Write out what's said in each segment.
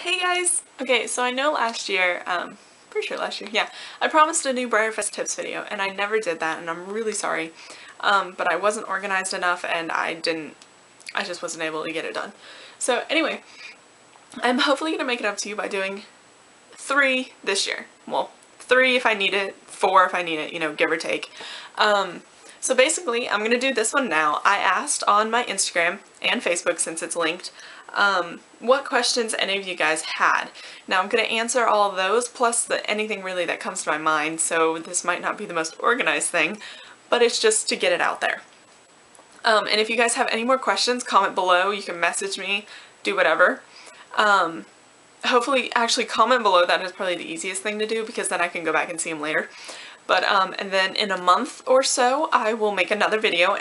Hey guys! Okay, so I know last year, pretty sure last year, yeah, I promised a new Breyerfest tips video and I never did that and I'm really sorry. But I wasn't organized enough and I just wasn't able to get it done. So anyway, I'm hopefully going to make it up to you by doing 3 this year. Well, 3 if I need it, 4 if I need it, you know, give or take. So basically, I'm going to do this one now. I asked on my Instagram and Facebook, since it's linked, what questions any of you guys had. Now I'm going to answer all of those, plus anything really that comes to my mind, so this might not be the most organized thing, but it's just to get it out there. And if you guys have any more questions, comment below. You can message me, do whatever. Hopefully, actually comment below. That is probably the easiest thing to do because then I can go back and see them later. But, and then in a month or so, I will make another video,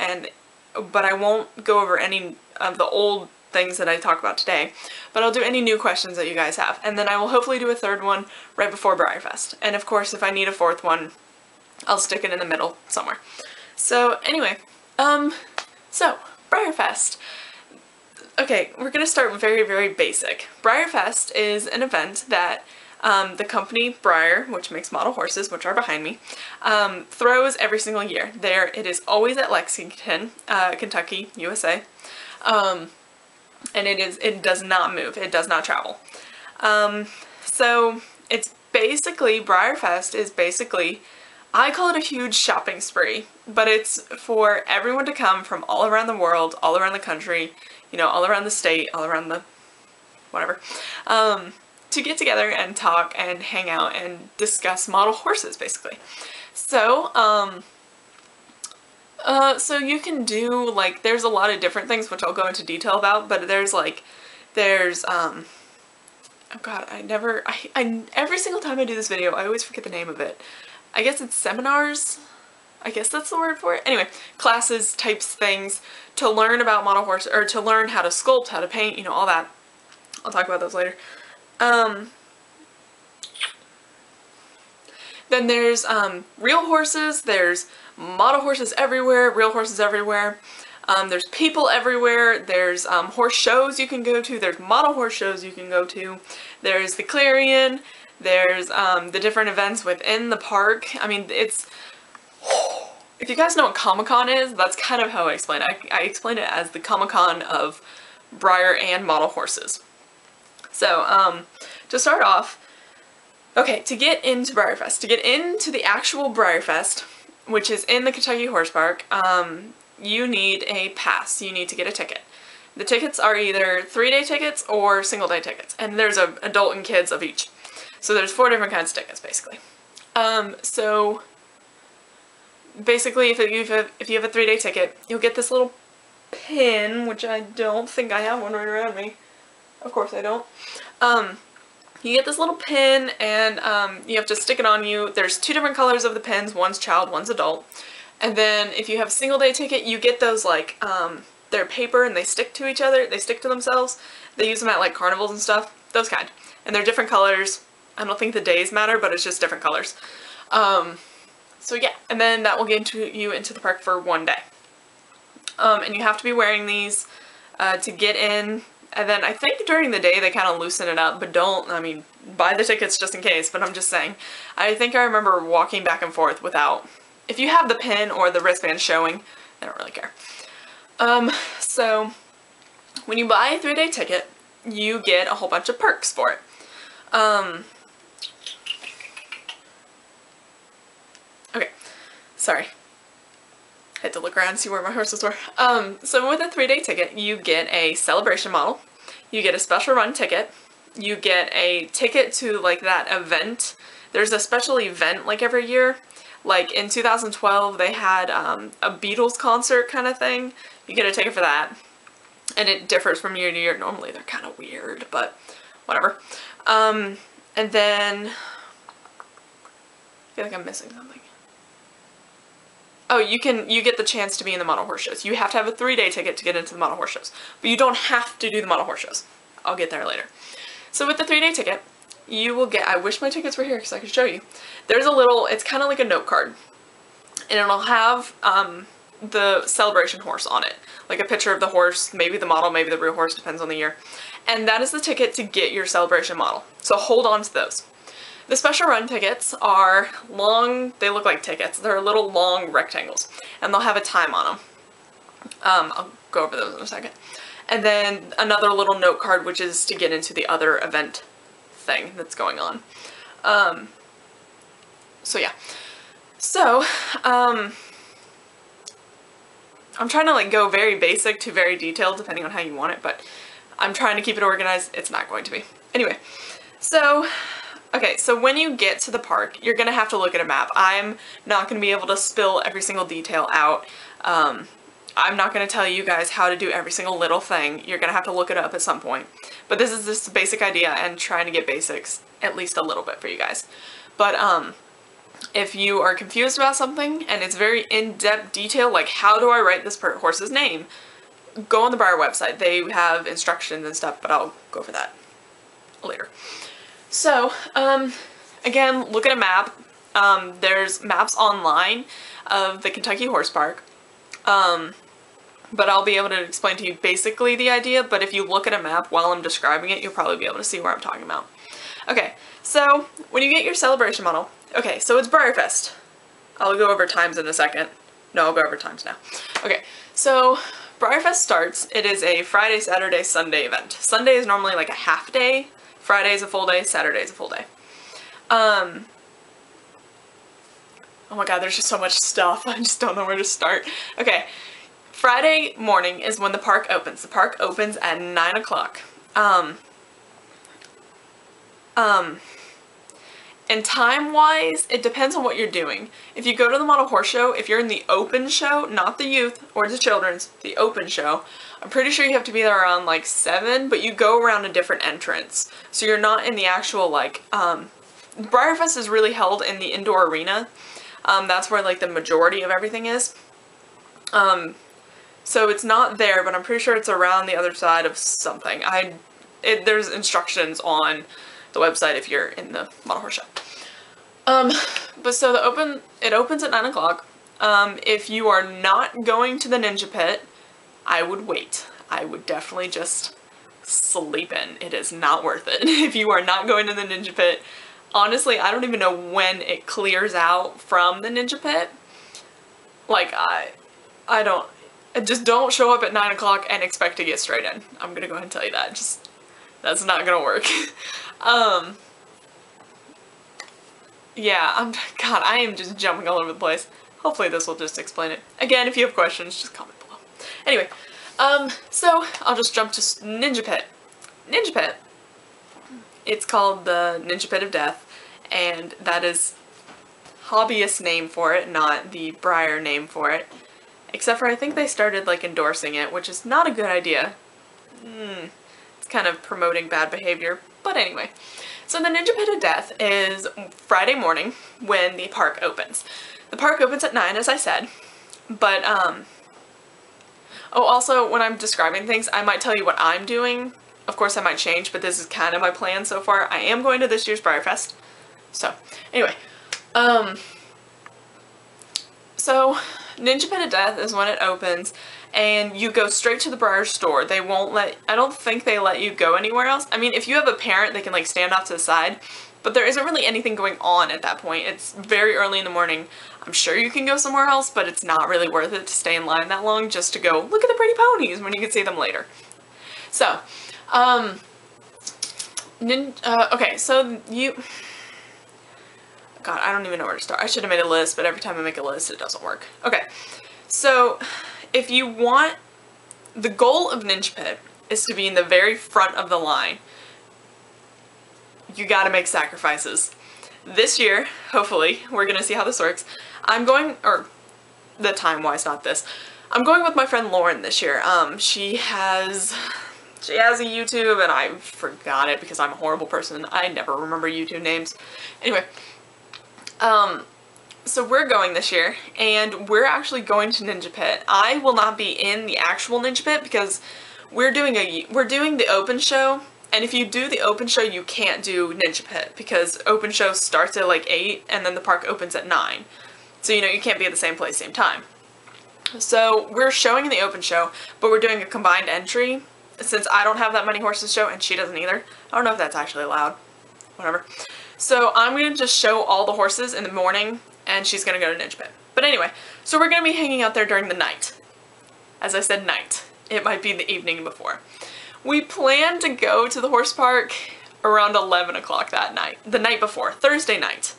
but I won't go over any of the old things that I talk about today, but I'll do any new questions that you guys have. And then I will hopefully do a 3rd one right before Breyerfest. And of course, if I need a 4th one, I'll stick it in the middle somewhere. So anyway, so Breyerfest. Okay, we're gonna start very, very basic. Breyerfest is an event that the company Breyer, which makes model horses, which are behind me, throws every single year. It is always at Lexington, Kentucky, USA. And it does not move. It does not travel. So it's basically, Breyerfest is basically, I call it a huge shopping spree, but it's for everyone to come from all around the world, all around the country, you know, all around the state, all around the whatever, to get together and talk and hang out and discuss model horses, basically. So, so you can do, like, there's a lot of different things which I'll go into detail about, but there's oh god, every single time I do this video, I always forget the name of it. I guess it's seminars? I guess that's the word for it. Anyway, classes, types, things to learn about model horses, or to learn how to sculpt, how to paint, you know, all that. I'll talk about those later. Then there's real horses, there's model horses everywhere, real horses everywhere. There's people everywhere, there's horse shows you can go to, there's model horse shows you can go to, there's the Clarion, there's the different events within the park. I mean, it's, if you guys know what Comic-Con is, that's kind of how I explain it. I explain it as the Comic-Con of Breyer and model horses. So, to start off, okay, to get into Breyerfest, to get into the actual Breyerfest, which is in the Kentucky Horse Park, you need a pass. You need to get a ticket. The tickets are either 3-day tickets or single-day tickets, and there's an adult and kids of each. So there's 4 different kinds of tickets, basically. So basically, if you have a 3-day ticket, you'll get this little pin, which I don't think I have one right around me. Of course I don't. You get this little pin and you have to stick it on you. There's 2 different colors of the pins. One's child, one's adult. And then if you have a single day ticket, you get those, like, they're paper and they stick to each other. They stick to themselves. They use them at, like, carnivals and stuff. Those kind. And they're different colors. I don't think the days matter, but it's just different colors. So yeah, and then that will get you into the park for 1 day. And you have to be wearing these to get in. And then I think during the day they kind of loosen it up, but buy the tickets just in case, but I'm just saying. I think I remember walking back and forth without, if you have the pin or the wristband showing, I don't really care. So when you buy a 3-day ticket, you get a whole bunch of perks for it. Okay, sorry. I had to look around and see where my horses were. So with a 3-day ticket, you get a celebration model, you get a special run ticket, you get a ticket to, like, that event. There's a special event, like, every year. Like, in 2012, they had a Beatles concert kind of thing. You get a ticket for that. And it differs from year to year. Normally, they're kind of weird, but whatever. And then, I feel like I'm missing something. Oh, you get the chance to be in the model horse shows. You have to have a 3-day ticket to get into the model horse shows. But you don't have to do the model horse shows. I'll get there later. So with the 3-day ticket, you will get, I wish my tickets were here because I could show you. There's a little, it's kind of like a note card. And it'll have the celebration horse on it. Like a picture of the horse, maybe the model, maybe the real horse, depends on the year. And that is the ticket to get your celebration model. So hold on to those. The special run tickets are long, they look like tickets. They're little long rectangles, and they'll have a time on them. I'll go over those in a second. And then another little note card, which is to get into the other event thing that's going on. So yeah. So, I'm trying to like go very basic to very detailed depending on how you want it, but I'm trying to keep it organized. It's not going to be. Anyway, so, okay, so when you get to the park, you're going to have to look at a map. I'm not going to be able to spill every single detail out. I'm not going to tell you guys how to do every single little thing. You're going to have to look it up at some point. But this is just a basic idea and trying to get basics at least a little bit for you guys. But, if you are confused about something and it's very in-depth detail, like how do I write this horse's name, go on the Breyer website. They have instructions and stuff, but I'll go over that later. So, again, look at a map. There's maps online of the Kentucky Horse Park. But I'll be able to explain to you basically the idea, but if you look at a map while I'm describing it, you'll probably be able to see where I'm talking about. Okay, so when you get your celebration model, okay, so it's Breyerfest. I'll go over times in a second. No, I'll go over times now. Okay, so Breyerfest starts. It is a Friday, Saturday, Sunday event. Sunday is normally like a half day. Friday is a full day. Saturday is a full day. Oh my god, there's just so much stuff. I just don't know where to start. Okay, Friday morning is when the park opens. The park opens at 9 o'clock. And time-wise, it depends on what you're doing. If you go to the model horse show, if you're in the open show, not the youth or the children's, the open show, I'm pretty sure you have to be there around like 7, but you go around a different entrance. So you're not in the actual like, Breyerfest is really held in the indoor arena. That's where like the majority of everything is. So it's not there, but I'm pretty sure it's around the other side of something. There's instructions on the website if you're in the model horse show. But so it opens at 9 o'clock. If you are not going to the Ninja Pit, I would wait. I would definitely just sleep in. It is not worth it. If you are not going to the Ninja Pit, honestly, I don't even know when it clears out from the Ninja Pit. Like, just don't show up at 9 o'clock and expect to get straight in. I'm gonna go ahead and tell you that. That's not gonna work. Yeah, God, I am just jumping all over the place. Hopefully this will just explain it. Again, if you have questions, just comment below. Anyway, so I'll just jump to Ninja Pit. Ninja Pit, it's called the Ninja Pit of Death, and that is hobbyist name for it, not the Breyer name for it. Except for I think they started like endorsing it, which is not a good idea. It's kind of promoting bad behavior, but anyway. So the Ninja Pit of Death is Friday morning when the park opens. The park opens at 9, as I said, but, oh, also, when I'm describing things, I might tell you what I'm doing. Of course, I might change, but this is kind of my plan so far. I am going to this year's Breyerfest. So, anyway, so Ninja Pit of Death is when it opens, and you go straight to the Breyer store. They won't I don't think they let you go anywhere else. I mean, if you have a parent, they can like stand off to the side, but there isn't really anything going on at that point. It's very early in the morning. I'm sure you can go somewhere else, but it's not really worth it to stay in line that long just to go look at the pretty ponies when you can see them later. So, okay, so God, I don't even know where to start. I should have made a list, but every time I make a list, it doesn't work. Okay, so if you want, the goal of Ninja Pit is to be in the very front of the line. You gotta make sacrifices. This year, hopefully, we're gonna see how this works. I'm going, or the time-wise, not this. I'm going with my friend Lauren this year. She has a YouTube, and I forgot it because I'm a horrible person. I never remember YouTube names. Anyway, so we're going this year, and we're actually going to Ninja Pit. I will not be in the actual Ninja Pit because we're doing the open show, and if you do the open show, you can't do Ninja Pit because open show starts at like 8, and then the park opens at 9. So, you know, you can't be at the same place, same time. So we're showing in the open show, but we're doing a combined entry since I don't have that many horses show and she doesn't either. I don't know if that's actually allowed. Whatever. So I'm going to just show all the horses in the morning and she's going to go to Ninja Pit. But anyway, so we're going to be hanging out there during the night. As I said, night. It might be the evening before. We plan to go to the horse park around 11 o'clock that night. The night before. Thursday night.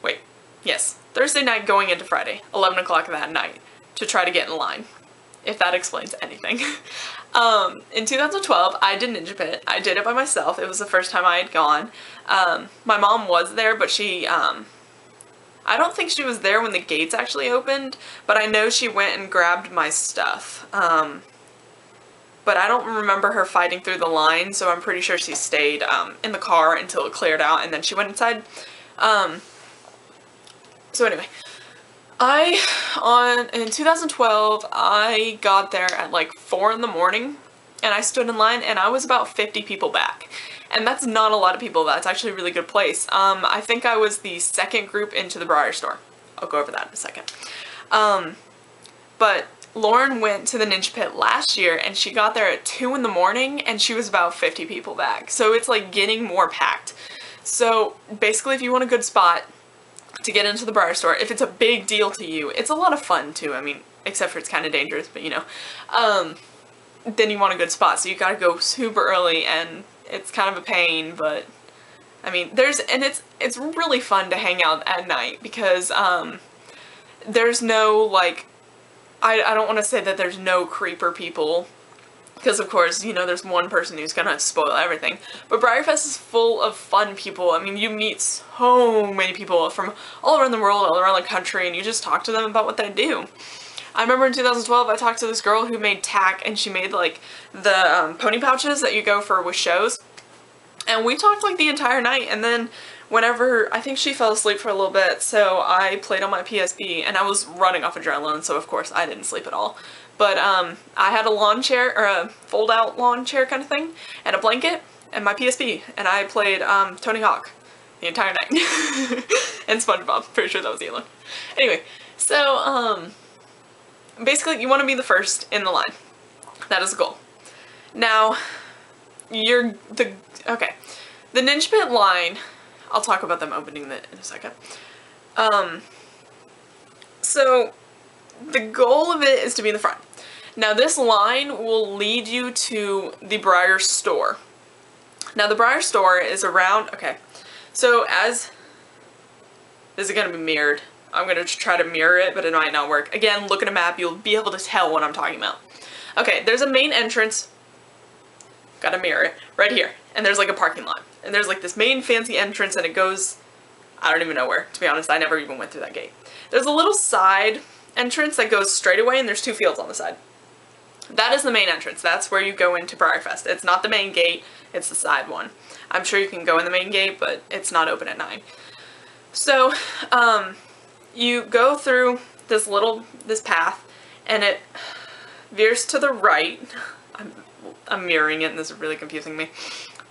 Wait. Yes. Thursday night going into Friday. 11 o'clock that night. To try to get in line. If that explains anything. In 2012, I did Ninja Pit. I did it by myself. It was the first time I had gone. My mom was there, but she, I don't think she was there when the gates actually opened, but I know she went and grabbed my stuff. But I don't remember her fighting through the line, so I'm pretty sure she stayed in the car until it cleared out, and then she went inside. So anyway, in 2012, I got there at like 4 in the morning, and I stood in line, and I was about 50 people back. And that's not a lot of people. That's actually a really good place. I think I was the second group into the Breyer store. I'll go over that in a second. But Lauren went to the Ninja Pit last year and she got there at 2 in the morning and she was about 50 people back. So it's like getting more packed. So basically if you want a good spot to get into the Breyer store, if it's a big deal to you, it's a lot of fun too. I mean, except for it's kind of dangerous, but you know. Then you want a good spot. So you gotta go super early and it's kind of a pain, but I mean, it's really fun to hang out at night because, there's no, like, I don't want to say that there's no creeper people, because of course, you know, there's one person who's gonna spoil everything, but Breyerfest is full of fun people. I mean, you meet so many people from all around the world, all around the country, and you just talk to them about what they do. I remember in 2012, I talked to this girl who made tack, and she made, like, the pony pouches that you go for with shows. And we talked, like, the entire night, and then whenever, I think she fell asleep for a little bit, so I played on my PSP, and I was running off adrenaline, so of course I didn't sleep at all. But, I had a lawn chair, or a fold-out lawn chair kind of thing, and a blanket, and my PSP, and I played, Tony Hawk the entire night. And SpongeBob, pretty sure that was the other one. Anyway, so, basically, you want to be the first in the line. That is the goal. Now, okay. The Ninja Pit line, I'll talk about them opening that in a second. So, the goal of it is to be in the front. Now, this line will lead you to the Breyer store. Now, the Breyer store is around, okay, so this is going to be mirrored. I'm going to try to mirror it, but it might not work. Again, look at a map, you'll be able to tell what I'm talking about. Okay, there's a main entrance, gotta mirror it, right here. And there's like a parking lot. And there's like this main fancy entrance and it goes, I don't even know where, to be honest, I never even went through that gate. There's a little side entrance that goes straight away and there's 2 fields on the side. That is the main entrance, that's where you go into Breyerfest. It's not the main gate, it's the side one. I'm sure you can go in the main gate, but it's not open at 9. So, you go through this path, and it veers to the right. I'm mirroring it, and this is really confusing me.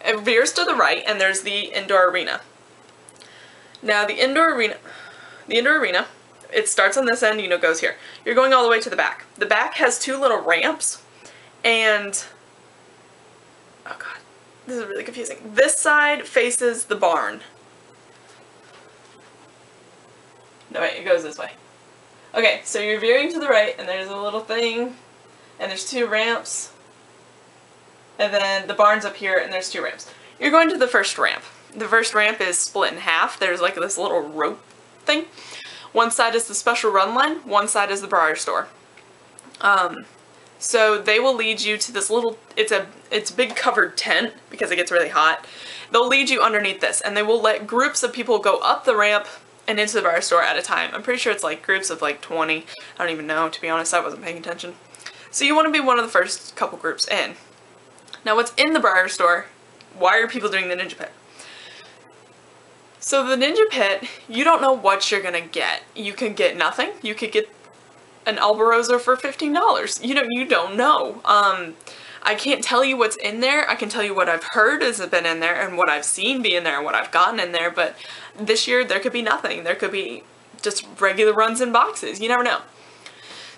It veers to the right, and there's the indoor arena. Now, the indoor arena, it starts on this end, you know, goes here. You're going all the way to the back. The back has 2 little ramps, and, oh god, this is really confusing. This side faces the barn. No, wait, it goes this way. Okay, so you're veering to the right, and there's a little thing, and there's 2 ramps, and then the barn's up here, and there's 2 ramps. You're going to the first ramp. The first ramp is split in half. There's like this little rope thing. One side is the special run line, one side is the Breyer store. So they will lead you to this little, it's a big covered tent, because it gets really hot. They'll lead you underneath this, and they will let groups of people go up the ramp and into the Breyer store at a time. I'm pretty sure it's like groups of like 20. I don't even know, to be honest, I wasn't paying attention. So you want to be one of the first couple groups in. Now what's in the Breyer store? Why are people doing the Ninja Pit? So the Ninja Pit, you don't know what you're gonna get. You can get nothing. You could get an Albarosa for $15. You don't know. I can't tell you what's in there. I can tell you what I've heard has been in there and what I've seen be in there and what I've gotten in there, but this year there could be nothing. There could be just regular runs in boxes. You never know.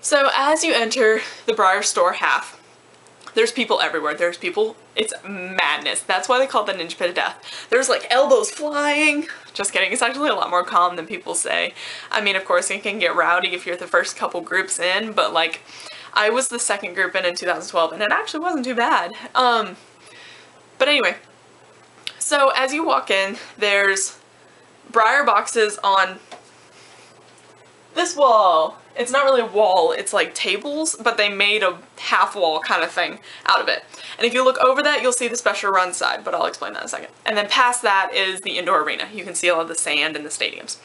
So as you enter the Breyer store half, there's people everywhere. There's people, it's madness. That's why they call it the Ninja Pit of Death. There's like elbows flying. Just kidding, it's actually a lot more calm than people say. I mean, of course, it can get rowdy if you're the first couple groups in, but like, I was the second group in 2012, and it actually wasn't too bad. But anyway, so as you walk in, there's Breyer boxes on this wall. It's not really a wall, it's like tables, but they made a half wall kind of thing out of it. And if you look over that, you'll see the special run side, but I'll explain that in a second. And then past that is the indoor arena. You can see all of the sand in the stadiums.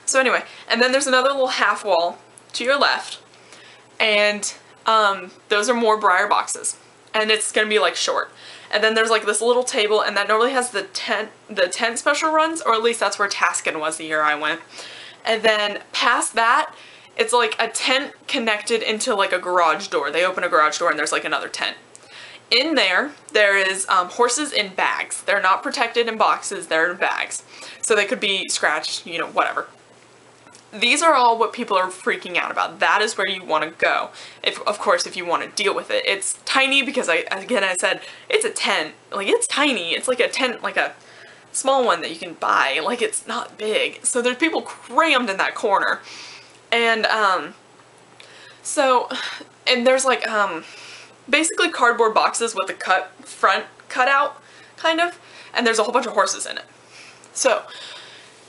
So anyway, and then there's another little half wall to your left, and those are more Breyer boxes. And it's gonna be like short. And then there's like this little table, and that normally has the tent special runs, or at least that's where Taskin was the year I went. And then past that, it's like a tent connected into like a garage door. They open a garage door and there's like another tent. In there, there is horses in bags. They're not protected in boxes, they're in bags. So they could be scratched, you know, whatever. These are all what people are freaking out about. That is where you want to go, of course, if you want to deal with it. It's tiny because, I said, it's a tent. Like, it's tiny. It's like a tent, like a small one that you can buy. Like, it's not big. So there's people crammed in that corner. And, and there's like, basically cardboard boxes with the front cut out, kind of. And there's a whole bunch of horses in it. So,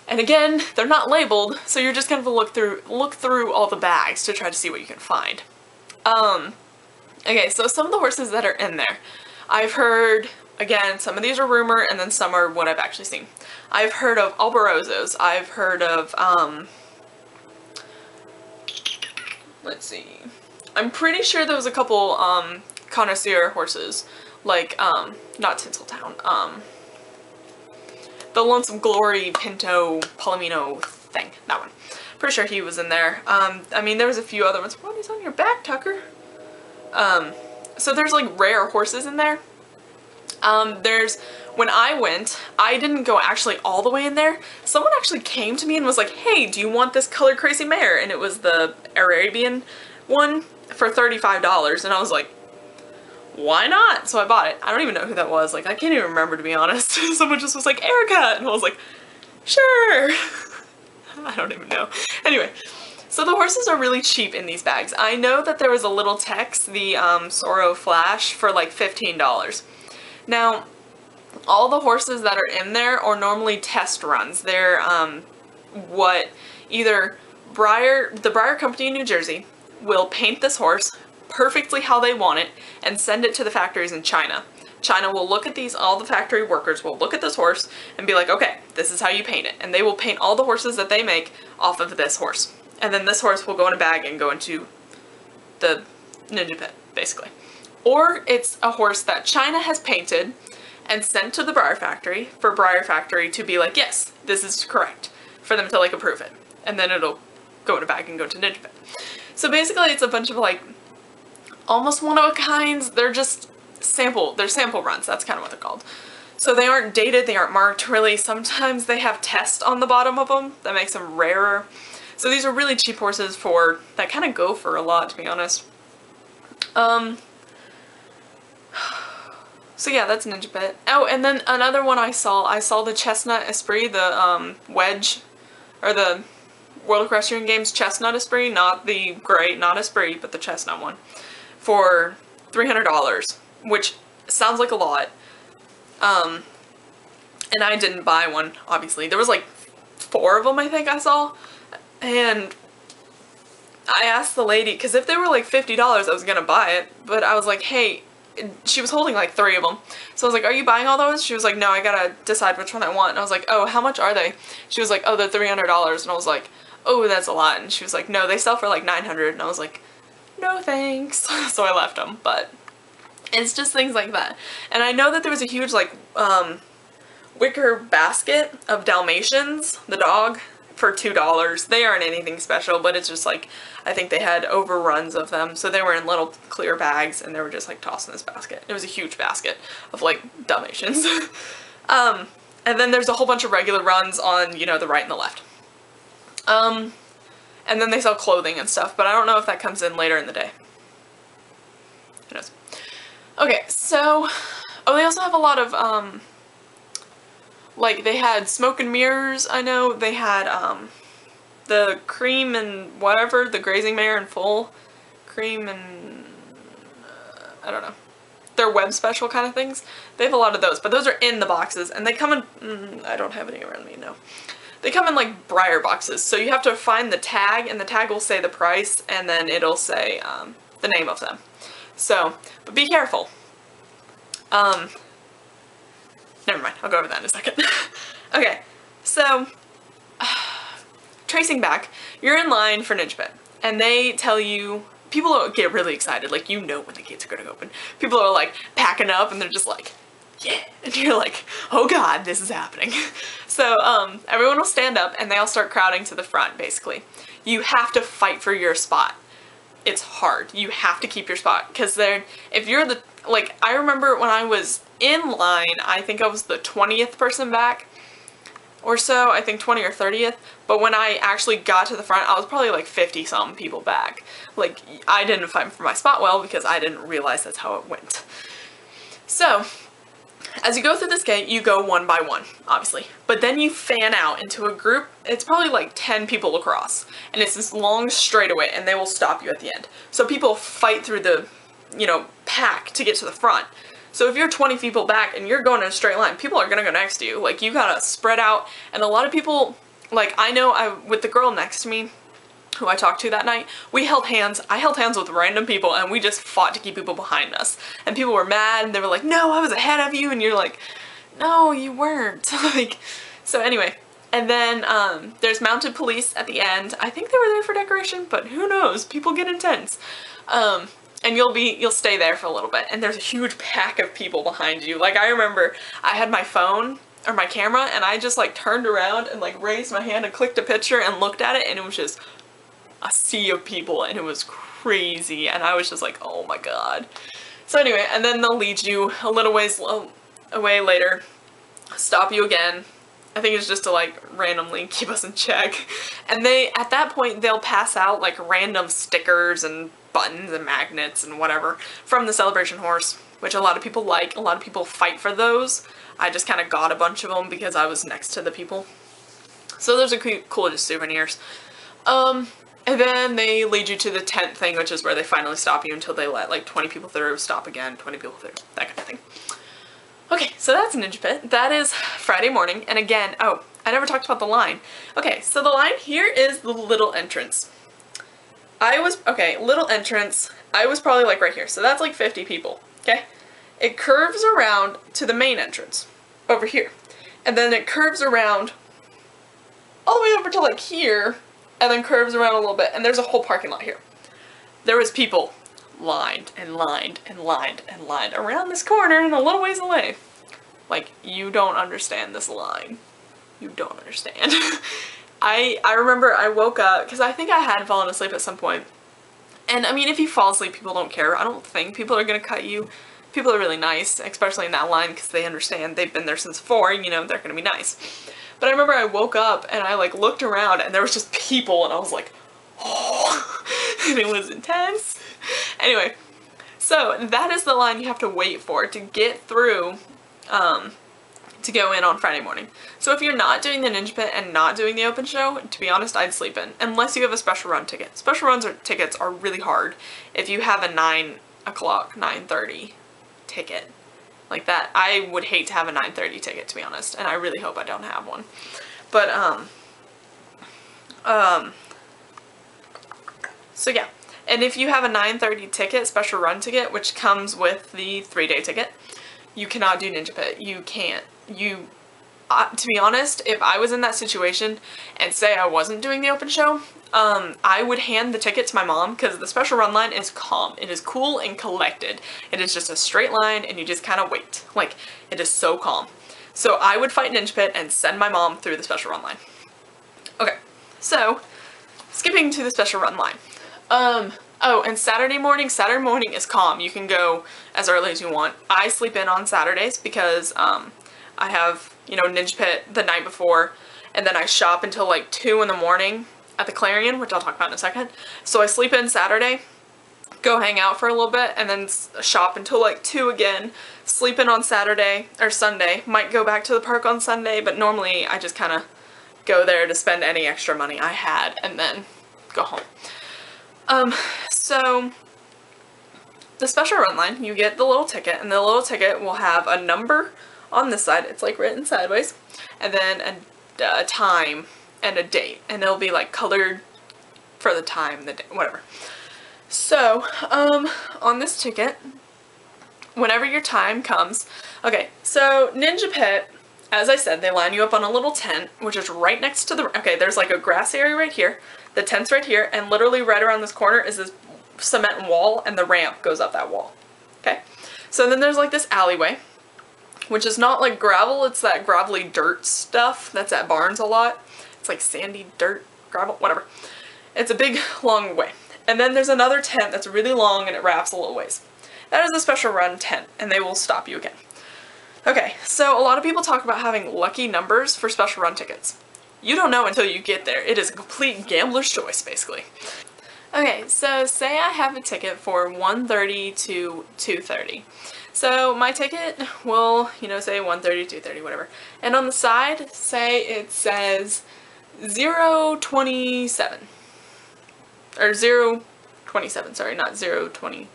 and again, they're not labeled, so you're just gonna have to look through all the bags to try to see what you can find. Okay, so some of the horses that are in there, I've heard, again, some of these are rumor, and then some are what I've actually seen. I've heard of Alborozos. I've heard of, let's see. I'm pretty sure there was a couple, connoisseur horses, like, not Tinseltown, the Lonesome Glory Pinto Palomino thing, that one. Pretty sure he was in there. I mean, there was a few other ones. What is on your back, Tucker? So there's like rare horses in there. When I went, I didn't go actually all the way in there. Someone actually came to me and was like, hey, do you want this color crazy mare? And it was the Arabian one for $35. And I was like, why not? So I bought it. I don't even know who that was. Like, I can't even remember, to be honest. Someone just was like, Erica! And I was like, sure! I don't even know. Anyway, so the horses are really cheap in these bags. I know that there was a little Tex, the sooooo Flash, for like $15. Now, all the horses that are in there are normally test runs. They're what either the Breyer Company in New Jersey will paint this horse perfectly how they want it and send it to the factories in China. China will look at these, all the factory workers will look at this horse and be like, okay, this is how you paint it. And they will paint all the horses that they make off of this horse. And then this horse will go in a bag and go into the Ninja Pit, basically. Or it's a horse that China has painted and sent to the Breyer factory for Breyer factory to be like, yes, this is correct, for them to like approve it. And then it'll go in a bag and go to Ninja Pit. So basically it's a bunch of like almost one-of-a-kinds. They're just sample runs. That's kind of what they're called. So they aren't dated, they aren't marked really. Sometimes they have test on the bottom of them that makes them rarer. So these are really cheap horses that kind of go for a lot, to be honest. So yeah, that's Ninja Pit. Oh, and then another one I saw the Chestnut Esprit, the wedge, or the World Equestrian Games Chestnut Esprit, not the gray, not Esprit, but the chestnut one, for $300, which sounds like a lot. And I didn't buy one, obviously. There was like 4 of them, I think I saw. And I asked the lady, because if they were like $50, I was gonna buy it. But I was like, hey, she was holding like 3 of them. So I was like, are you buying all those? She was like, no, I gotta decide which one I want. And I was like, oh, how much are they? She was like, oh, they're $300. And I was like, oh, that's a lot. And she was like, no, they sell for like $900. And I was like, no thanks. So I left them. But it's just things like that. And I know that there was a huge like wicker basket of Dalmatians, the dog, for $2. They aren't anything special, but it's just like, I think they had overruns of them. So they were in little clear bags and they were just like tossed in this basket. It was a huge basket of like Dalmatians. And then there's a whole bunch of regular runs on, you know, the right and the left. And And then they sell clothing and stuff, but I don't know if that comes in later in the day. Who knows? Okay, so, oh, they also have a lot of, like, they had smoke and mirrors, I know. They had, the cream and whatever, the grazing mare in full. Cream and, I don't know. Their web special kind of things. They have a lot of those, but those are in the boxes, and they come in, I don't have any around me, no. They come in like Breyer boxes, so you have to find the tag, and the tag will say the price, and then it'll say the name of them. So, but be careful. Never mind, I'll go over that in a second. Okay, so, tracing back, you're in line for Ninja Pit, and they tell you, people get really excited, like, you know when the gates are going to open. People are like packing up and they're just like, yeah, and you're like, oh god, this is happening. So everyone will stand up and they all start crowding to the front, basically. You have to fight for your spot. It's hard. You have to keep your spot, because if you're the, like, I remember when I was in line, I think I was the 20th person back or so, I think 20 or 30th, but when I actually got to the front, I was probably like 50-something people back. Like, I didn't fight for my spot well because I didn't realize that's how it went. So, as you go through this gate, you go one by one, obviously, but then you fan out into a group. It's probably like 10 people across, and it's this long straightaway, and they will stop you at the end. So people fight through the, you know, pack to get to the front. So if you're 20 people back and you're going in a straight line, people are gonna go next to you. Like, you gotta spread out, and a lot of people, like, I know with the girl next to me, who I talked to that night, we held hands. I held hands with random people, and we just fought to keep people behind us. And people were mad, and they were like, no, I was ahead of you, and you're like, no, you weren't. Like, so anyway, and then there's mounted police at the end. I think they were there for decoration, but who knows? People get intense. And you'll stay there for a little bit, and there's a huge pack of people behind you. Like, I remember I had my phone or my camera, and I just like turned around and like raised my hand and clicked a picture and looked at it, and it was just a sea of people, and it was crazy, and I was just like, oh my god. So anyway, and then they'll lead you a little ways away later, stop you again. I think it's just to like randomly keep us in check. And at that point, they'll pass out like random stickers and buttons and magnets and whatever from the celebration horse, which a lot of people like. A lot of people fight for those. I just kind of got a bunch of them because I was next to the people. So those are cool just souvenirs. And then they lead you to the tent thing, which is where they finally stop you until they let like 20 people through, stop again, 20 people through, that kind of thing. Okay, so that's Ninja Pit. That is Friday morning, and again, oh, I never talked about the line. Okay, so the line here is the little entrance. Little entrance, I was probably like right here, so that's like 50 people, okay? It curves around to the main entrance, over here. And then it curves around all the way over to like here, and then curves around a little bit, and there's a whole parking lot here. There was people lined and lined and lined and lined around this corner and a little ways away. Like, you don't understand this line. You don't understand. I remember I woke up, because I think I had fallen asleep at some point. And I mean, if you fall asleep, people don't care. I don't think people are gonna cut you. People are really nice, especially in that line, because they understand. They've been there since 4, you know, they're gonna be nice. But I remember I woke up and I like looked around and there was just people, and I was like, oh, and it was intense. Anyway, so that is the line you have to wait for to get through to go in on Friday morning. So if you're not doing the Ninja Pit and not doing the open show, to be honest, I'd sleep in, unless you have a special run ticket. Special runs tickets are really hard if you have a 9 o'clock, 9:30 ticket. Like that, I would hate to have a 9:30 ticket, to be honest, and I really hope I don't have one. But, so yeah. And if you have a 9:30 ticket, special run ticket, which comes with the 3-day ticket, you cannot do Ninja Pit. You can't. To be honest, if I was in that situation and say I wasn't doing the open show, I would hand the ticket to my mom, because the special run line is calm. It is cool and collected. It is just a straight line and you just kind of wait. Like, it is so calm. So I would fight Ninja Pit and send my mom through the special run line. Okay, so skipping to the special run line. Oh, and Saturday morning is calm. You can go as early as you want. I sleep in on Saturdays because I have, you know, Ninja Pit the night before, and then I shop until like 2 in the morning. at the Clarion, which I'll talk about in a second. So I sleep in Saturday, go hang out for a little bit, and then shop until like 2 again, sleep in on Saturday or Sunday, might go back to the park on Sunday, but normally I just kind of go there to spend any extra money I had and then go home. So the special run line, you get the little ticket, and the little ticket will have a number on this side, it's like written sideways, and then a time and a date, and it'll be like colored for the time, the day, whatever. So, on this ticket, whenever your time comes, okay, so Ninja Pit, as I said, they line you up on a little tent, which is right next to the, okay, there's like a grass area right here, the tent's right here, and literally right around this corner is this cement wall, and the ramp goes up that wall, okay? So then there's like this alleyway, which is not like gravel, it's that gravelly dirt stuff that's at Barnes a lot. It's like sandy dirt, gravel, whatever. It's a big, long way. And then there's another tent that's really long and it wraps a little ways. That is a special run tent, and they will stop you again. Okay, so a lot of people talk about having lucky numbers for special run tickets. You don't know until you get there. It is a complete gambler's choice, basically. Okay, so say I have a ticket for 1:30 to 2:30. So my ticket will, you know, say 1:30, 2:30, whatever. And on the side, say it says 0:27. Or 0:27, sorry, not 0:27,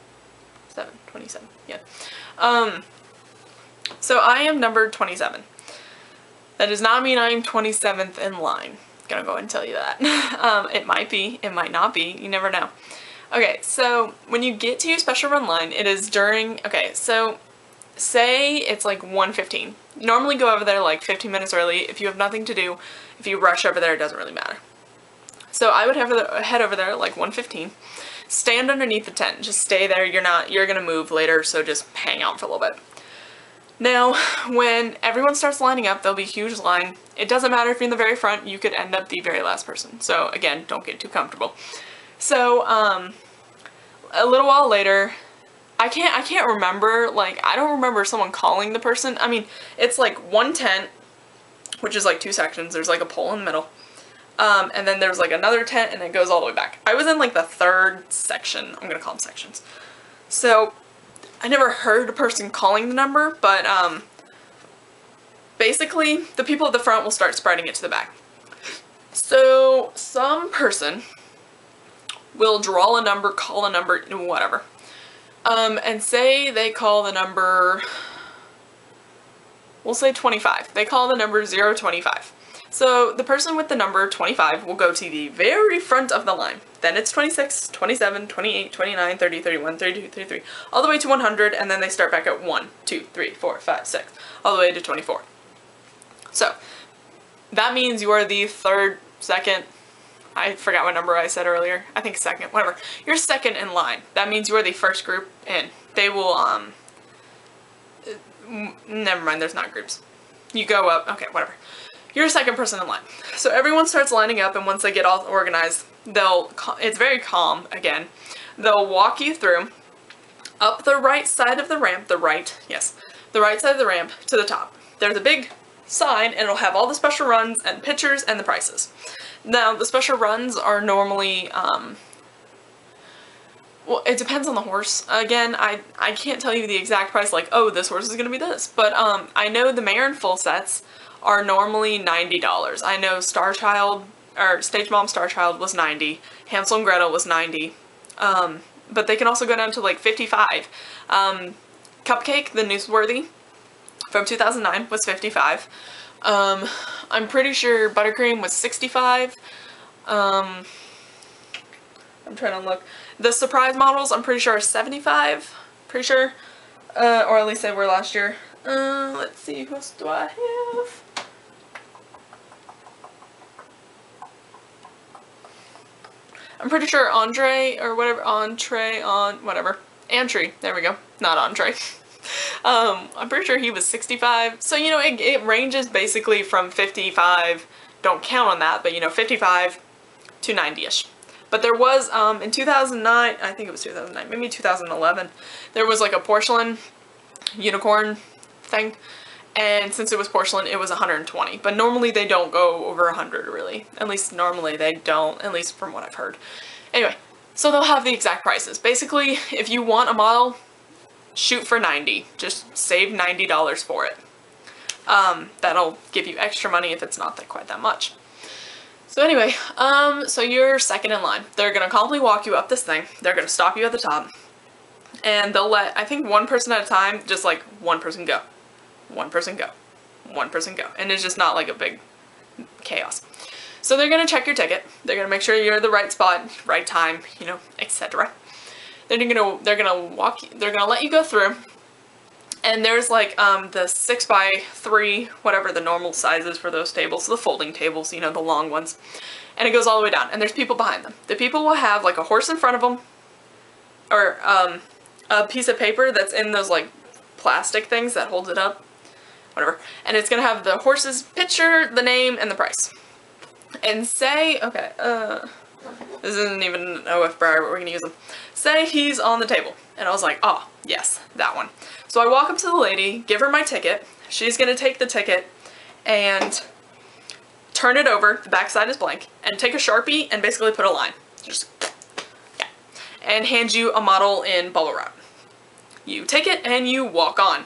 27, yeah. So I am number 27. That does not mean I'm 27th in line. Gonna go ahead and tell you that. It might be, it might not be, you never know. Okay, so when you get to your special run line, it is during, okay, so say it's like 1:15. Normally go over there like 15 minutes early. If you have nothing to do, if you rush over there, it doesn't really matter. So I would head over there at like 1:15, stand underneath the tent, just stay there, you're gonna move later, so just hang out for a little bit. Now, when everyone starts lining up, there'll be a huge line. It doesn't matter if you're in the very front, you could end up the very last person. So again, don't get too comfortable. So, a little while later, I can't remember, like, I don't remember someone calling the person. I mean, it's like one tent, which is like 2 sections, there's like a pole in the middle. And then there's like another tent and it goes all the way back. I was in like the 3rd section, I'm gonna call them sections. So, I never heard a person calling the number, but basically the people at the front will start spreading it to the back. So some person will draw a number, call a number, whatever, and say they call the number, we'll say 25. They call the number 025. So the person with the number 25 will go to the very front of the line. Then it's 26, 27, 28, 29, 30, 31, 32, 33, all the way to 100, and then they start back at 1, 2, 3, 4, 5, 6, all the way to 24. So that means you are the 3rd, 2nd, I forgot what number I said earlier, I think 2nd, whatever. You're 2nd in line. That means you are the 1st group in. They will, never mind, there's not groups. You go up, okay, whatever. You're 2nd person in line. So everyone starts lining up, and once they get all organized, it's very calm again. They'll walk you through, up the right side of the ramp, the right side of the ramp to the top. There's a big sign, and it'll have all the special runs and pictures and the prices. Now, the special runs are normally, well, it depends on the horse. Again, I can't tell you the exact price, like, oh, this horse is gonna be this, but I know the mare and full sets are normally $90. I know Star Child, or Stage Mom Star Child was 90, Hansel and Gretel was 90, but they can also go down to like 55. Cupcake, the Newsworthy from 2009 was 55. I'm pretty sure Buttercream was 65. I'm trying to look. The surprise models, I'm pretty sure, are 75. Pretty sure. Or at least they were last year. Let's see, who else do I have? I'm pretty sure Andre, or whatever, whatever. Antry, there we go. Not Andre. I'm pretty sure he was 65. So, you know, it ranges basically from 55, don't count on that, but, you know, 55 to 90-ish. But there was, in 2009, I think it was 2009, maybe 2011, there was like a porcelain unicorn thing, And since it was porcelain, it was 120. But normally they don't go over 100, really. At least normally they don't, at least from what I've heard. Anyway, so they'll have the exact prices. Basically, if you want a model, shoot for 90. Just save $90 for it. That'll give you extra money if it's not quite that much. So anyway, so you're second in line. They're gonna calmly walk you up this thing. They're gonna stop you at the top. And they'll let, I think, one person at a time, just like one person go. One person go. One person go. And it's just not like a big chaos. So they're gonna check your ticket. They're gonna make sure you're at the right spot, right time, you know, etc. They're gonna let you go through. And there's like the 6x3, whatever the normal size is for those tables, the folding tables, you know, the long ones. And it goes all the way down, and there's people behind them. The people will have like a horse in front of them, or a piece of paper that's in those like plastic things that holds it up, whatever. And it's gonna have the horse's picture, the name, and the price. And say, okay, this isn't even an OF Breyer, but we're gonna use him. Say he's on the table. And I was like, oh, yes, that one. So I walk up to the lady, give her my ticket. She's gonna take the ticket and turn it over, the back side is blank, and take a Sharpie and basically put a line. Just, yeah. And hand you a model in bubble wrap. You take it and you walk on.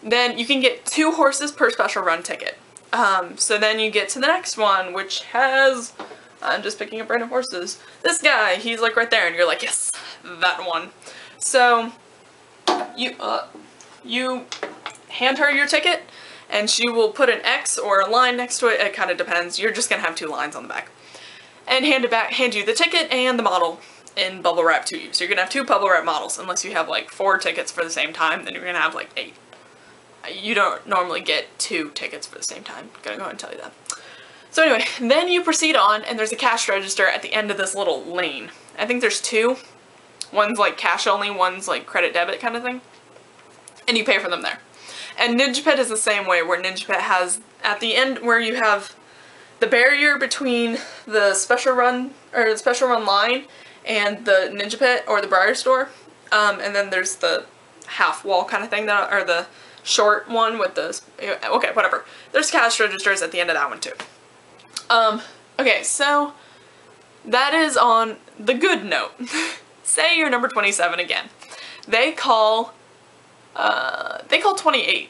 Then you can get 2 horses per special run ticket. So then you get to the next one, which has, I'm just picking up random horses. This guy, he's like right there, and you're like, yes, that one. So you hand her your ticket, and she will put an X or a line next to it. It kind of depends. You're just gonna have 2 lines on the back, and hand you the ticket and the model in bubble wrap to you. So you're gonna have 2 bubble wrap models, unless you have like 4 tickets for the same time. Then you're gonna have like 8. You don't normally get 2 tickets for the same time. I'm gonna go ahead and tell you that. So anyway, then you proceed on, and there's a cash register at the end of this little lane. I think there's 2. One's like cash only, one's like credit debit kind of thing. And you pay for them there. And Ninja Pit is the same way, where Ninja Pit has, at the end where you have the barrier between the special run, or the special run line, and the Ninja Pit, or the Breyer store. And then there's the half wall kind of thing, that, or the short one with the, okay, whatever. There's cash registers at the end of that one too. Okay, so that is on the good note. Say you're number 27 again. They call 28.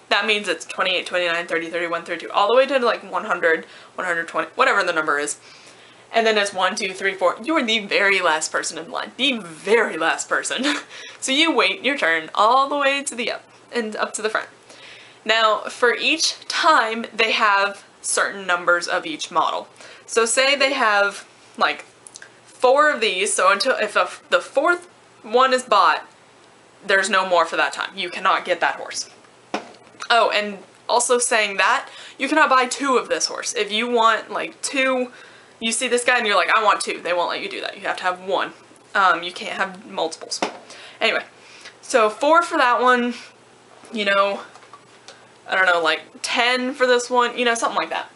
That means it's 28, 29, 30, 31, 32, all the way to like 100, 120, whatever the number is. And then it's 1, 2, 3, 4. You are the very last person in line. The very last person. So you wait your turn all the way to the up to the front. Now, for each time, they have certain numbers of each model. So say they have like 4 of these, so until if the 4th one is bought, there's no more for that time. You cannot get that horse. Oh, and also saying that, you cannot buy 2 of this horse. If you want like 2, you see this guy and you're like, I want 2. They won't let you do that. You have to have 1. You can't have multiples. Anyway, so 4 for that one, you know, I don't know, like 10 for this one, you know, something like that.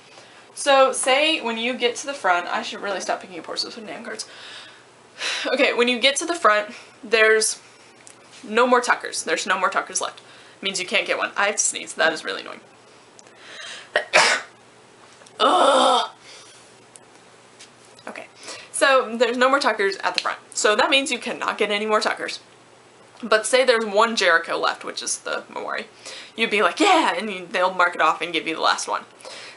So say when you get to the front, I should really stop picking up horses with name cards. Okay, when you get to the front, there's no more tuckers. There's no more tuckers left. It means you can't get one. I have to sneeze. That is really annoying. Ugh. Okay, so there's no more tuckers at the front. So that means you cannot get any more tuckers. But say there's 1 Jericho left, which is the Mawari. You'd be like, yeah, and they'll mark it off and give you the last one.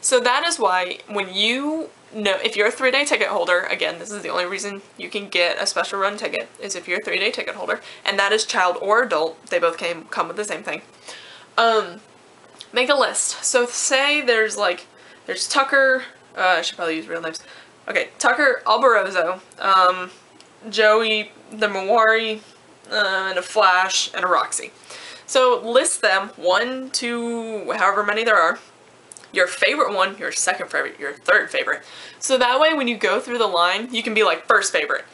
So that is why when you know, if you're a 3-day ticket holder, again, this is the only reason you can get a special run ticket, is if you're a 3-day ticket holder, and that is child or adult. They both come with the same thing. Make a list. So say there's Tucker, I should probably use real names. Okay, Tucker Albarozo, Joey, the Mawari, and a Flash, and a Roxy. So list them, 1, 2, however many there are. Your favorite one, your second favorite, your third favorite. So that way when you go through the line, you can be like, first favorite,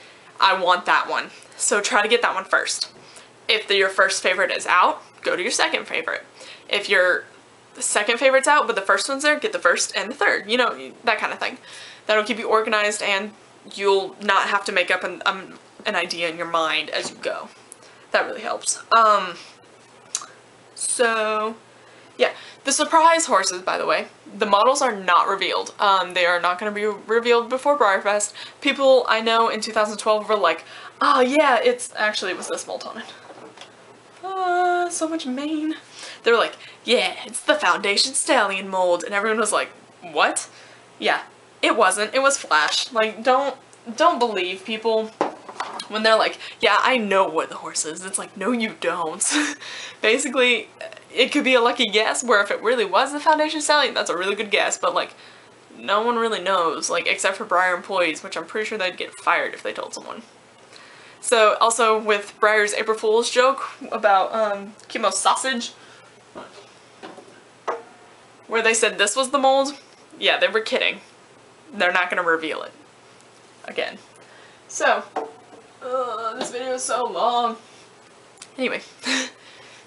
I want that one. So try to get that one first. If your first favorite is out, go to your second favorite. If your second favorite's out but the first one's there, get the first and the third. You know, that kind of thing. That'll keep you organized, and you'll not have to make up an idea in your mind as you go. That really helps. So yeah, The surprise horses, by the way, the models are not revealed. They are not going to be revealed before Breyerfest. People I know in 2012 were like, oh yeah, it was this melatonin. So much mane. They were like, yeah, it's the Foundation Stallion mold, and everyone was like, what? Yeah, it wasn't. It was Flash. Like, don't believe people when they're like, yeah, I know what the horse is. It's like, no, you don't. Basically, it could be a lucky guess, where if it really was the Foundation Stallion, that's a really good guess, but like, no one really knows, like, except for Breyer employees, which I'm pretty sure they'd get fired if they told someone. So, also with Breyer's April Fool's joke about chemo sausage, where they said this was the mold, yeah, they were kidding. They're not going to reveal it. Again. So, this video is so long. Anyway.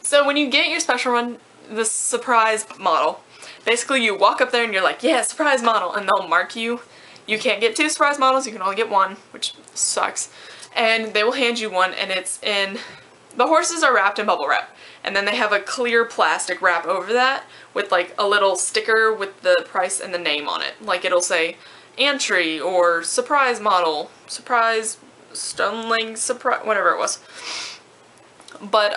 So when you get your special run, the surprise model, basically you walk up there and you're like, yeah, surprise model, and they'll mark you. You can't get 2 surprise models, you can only get 1, which sucks. And they will hand you one, and it's in, the horses are wrapped in bubble wrap, and then they have a clear plastic wrap over that with like a little sticker with the price and the name on it. Like it'll say entry or surprise model, surprise Stoneling, surprise, whatever it was. But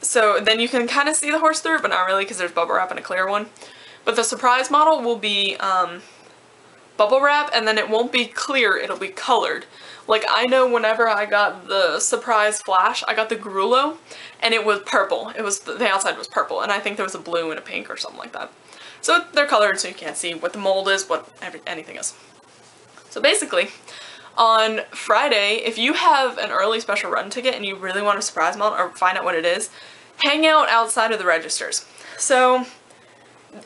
so then you can kind of see the horse through it, but not really because there's bubble wrap and a clear one. But the surprise model will be bubble wrap, and then it won't be clear, it'll be colored. Like, I know whenever I got the surprise Flash, I got the Grullo, and it was purple. It was, the outside was purple, and I think there was a blue and a pink or something like that. So they're colored so you can't see what the mold is, what anything is. So basically, on Friday, if you have an early special run ticket and you really want a surprise model or find out what it is, hang out outside of the registers. So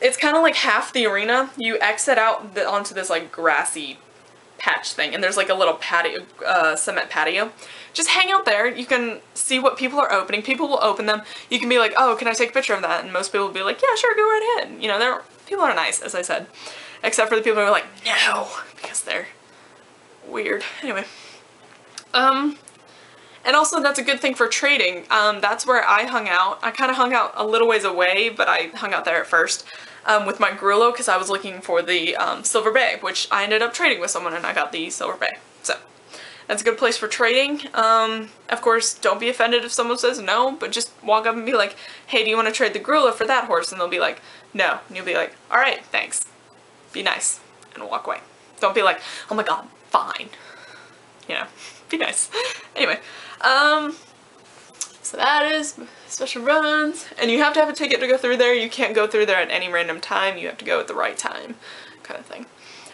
it's kind of like half the arena. You exit out onto this like grassy patch thing, and there's like a little patio, cement patio. Just hang out there. You can see what people are opening. People will open them. You can be like, oh, can I take a picture of that? And most people will be like, yeah, sure, go right ahead. You know, people are nice, as I said. Except for the people who are like, no, because they're weird. Anyway. And also that's a good thing for trading. That's where I hung out. I kind of hung out a little ways away, but I hung out there at first. With my Grullo, because I was looking for the Silver Bay, which I ended up trading with someone and I got the Silver Bay. So that's a good place for trading. Of course, don't be offended if someone says no, but just walk up and be like, hey, do you want to trade the Grullo for that horse? And they'll be like, no. And you'll be like, alright, thanks. Be nice. And walk away. Don't be like, oh my god, fine. You know, be nice. Anyway, so that is special runs, and you have to have a ticket to go through there. You can't go through there at any random time. You have to go at the right time, kind of thing.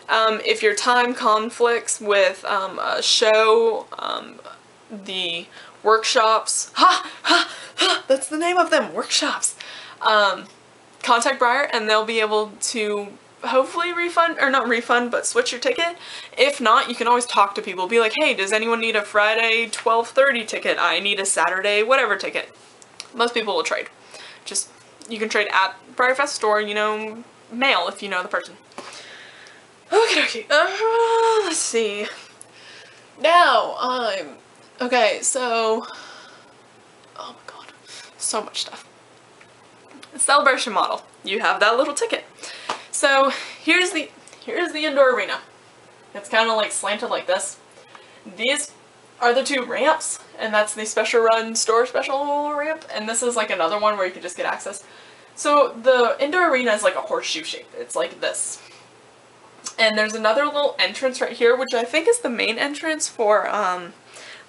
If your time conflicts with a show, the workshops, that's the name of them, workshops, contact Breyer and they'll be able to hopefully refund, or not refund, but switch your ticket. If not, you can always talk to people. Be like, hey, does anyone need a Friday 12:30 ticket? I need a Saturday whatever ticket. Most people will trade. Just, you can trade at Breyerfest store, you know, mail if you know the person. Okay, let's see. Now, okay, so, oh my god, so much stuff. Celebration model. You have that little ticket. So here's the indoor arena. It's kind of like slanted like this. These are the 2 ramps, and that's the special run store special ramp, and this is like another one where you can just get access. So the indoor arena is like a horseshoe shape. It's like this. And there's another little entrance right here, which I think is the main entrance for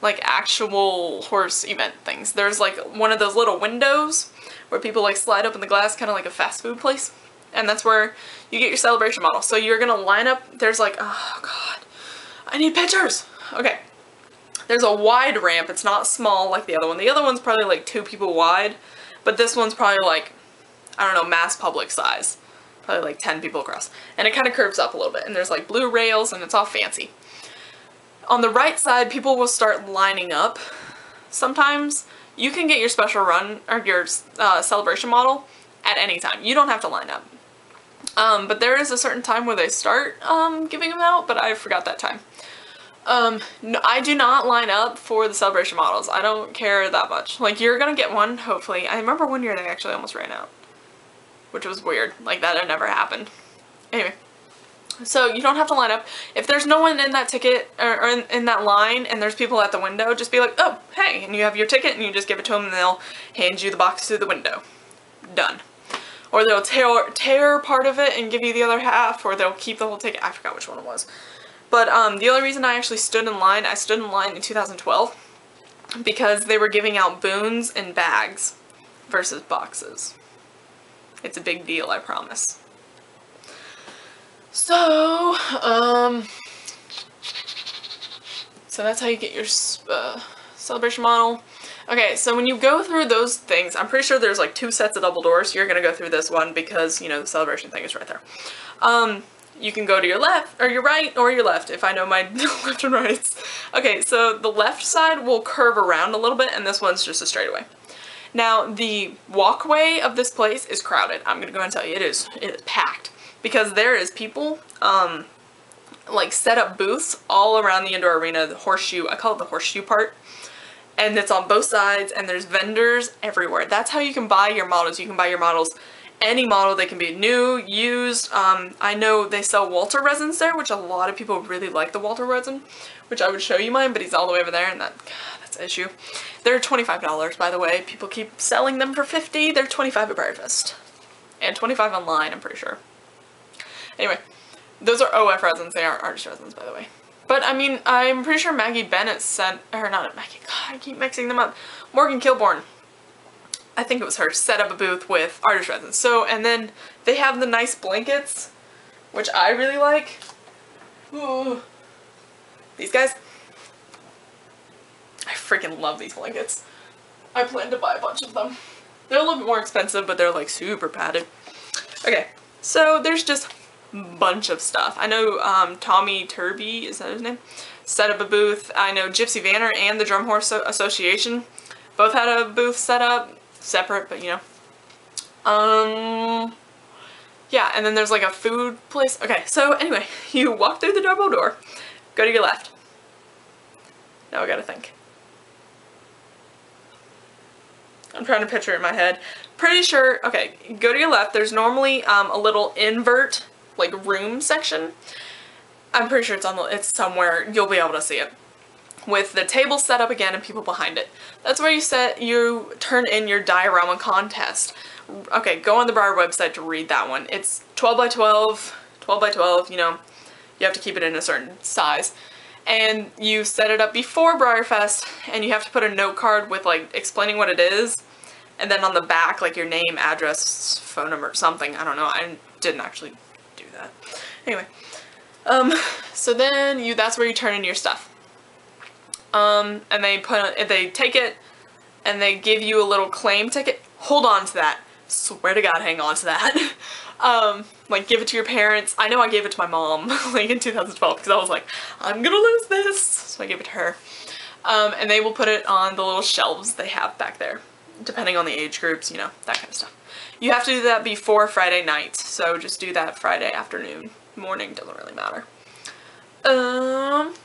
like actual horse event things. There's like one of those little windows where people like slide open the glass, kind of like a fast food place. And that's where you get your celebration model. So you're gonna line up, there's like, oh god, I need pictures! Okay. There's a wide ramp, it's not small like the other one. The other one's probably like 2 people wide, but this one's probably like, I don't know, mass public size. Probably like 10 people across. And it kind of curves up a little bit, and there's like blue rails, and it's all fancy. On the right side, people will start lining up. Sometimes you can get your special run, or your celebration model at any time. You don't have to line up. But there is a certain time where they start giving them out, but I forgot that time. No, I do not line up for the celebration models. I don't care that much. Like, you're gonna get one, hopefully. I remember one year they actually almost ran out. which was weird. Like, that had never happened. Anyway, so you don't have to line up. If there's no one in that ticket, or in that line, and there's people at the window, just be like, oh, hey, and you have your ticket, and you just give it to them, and they'll hand you the box through the window. Done. Or they'll tear part of it and give you the other half, or they'll keep the whole ticket. I forgot which one it was. But the only reason I actually stood in line, I stood in line in 2012, because they were giving out boons in bags versus boxes. It's a big deal, I promise. So, so that's how you get your celebration model. Okay, so when you go through those things, I'm pretty sure there's like 2 sets of double doors. You're gonna go through this one because, you know, the celebration thing is right there. You can go to your left, or your right, or your left, if I know my left and rights. Okay, so the left side will curve around a little bit, and this one's just a straightaway. Now, the walkway of this place is crowded. I'm gonna go and tell you, it is packed. Because there is people, like, set up booths all around the indoor arena, the horseshoe, I call it the horseshoe part. And it's on both sides, and there's vendors everywhere. That's how you can buy your models. You can buy your models, any model. They can be new, used. I know they sell Walter resins there, which a lot of people really like the Walter resin, which I would show you mine, but he's all the way over there, and that's an issue. They're $25, by the way. People keep selling them for $50. They're $25 at Breyerfest. And $25 online, I'm pretty sure. Anyway, those are OF resins. They aren't artist resins, by the way. But, I mean, I'm pretty sure Maggie Bennett sent, or not Maggie, God, I keep mixing them up. Morgan Kilborn, I think it was her, set up a booth with artist resins. So, and then they have the nice blankets, which I really like. Ooh. These guys. I freaking love these blankets. I plan to buy a bunch of them. They're a little bit more expensive, but they're like super padded. Okay, so there's just bunch of stuff. I know Tommy Turby, is that his name? Set up a booth. I know Gypsy Vanner and the Drum Horse Association both had a booth set up, separate, but you know. Yeah, and then there's like a food place. Okay, so anyway, you walk through the double door, go to your left. Now I gotta think. I'm trying to picture it in my head. Pretty sure, okay, go to your left. There's normally a little invert, like, room section. I'm pretty sure it's somewhere. You'll be able to see it. With the table set up again and people behind it. That's where you turn in your diorama contest. Okay, go on the Breyer website to read that one. It's 12 by 12, 12 by 12, you know, you have to keep it in a certain size. And you set it up before Breyerfest, and you have to put a note card with, like, explaining what it is. And then on the back, like, your name, address, phone number, something. I don't know. I didn't actually do that. Anyway. So then that's where you turn in your stuff. And they take it, and they give you a little claim ticket. Hold on to that. Swear to God, hang on to that. Like, give it to your parents. I know I gave it to my mom, like, in 2012, because I was like, I'm gonna lose this. So I gave it to her. And they will put it on the little shelves they have back there, depending on the age groups, you know, that kind of stuff. You have to do that before Friday night, so just do that Friday afternoon. Morning doesn't really matter. Let's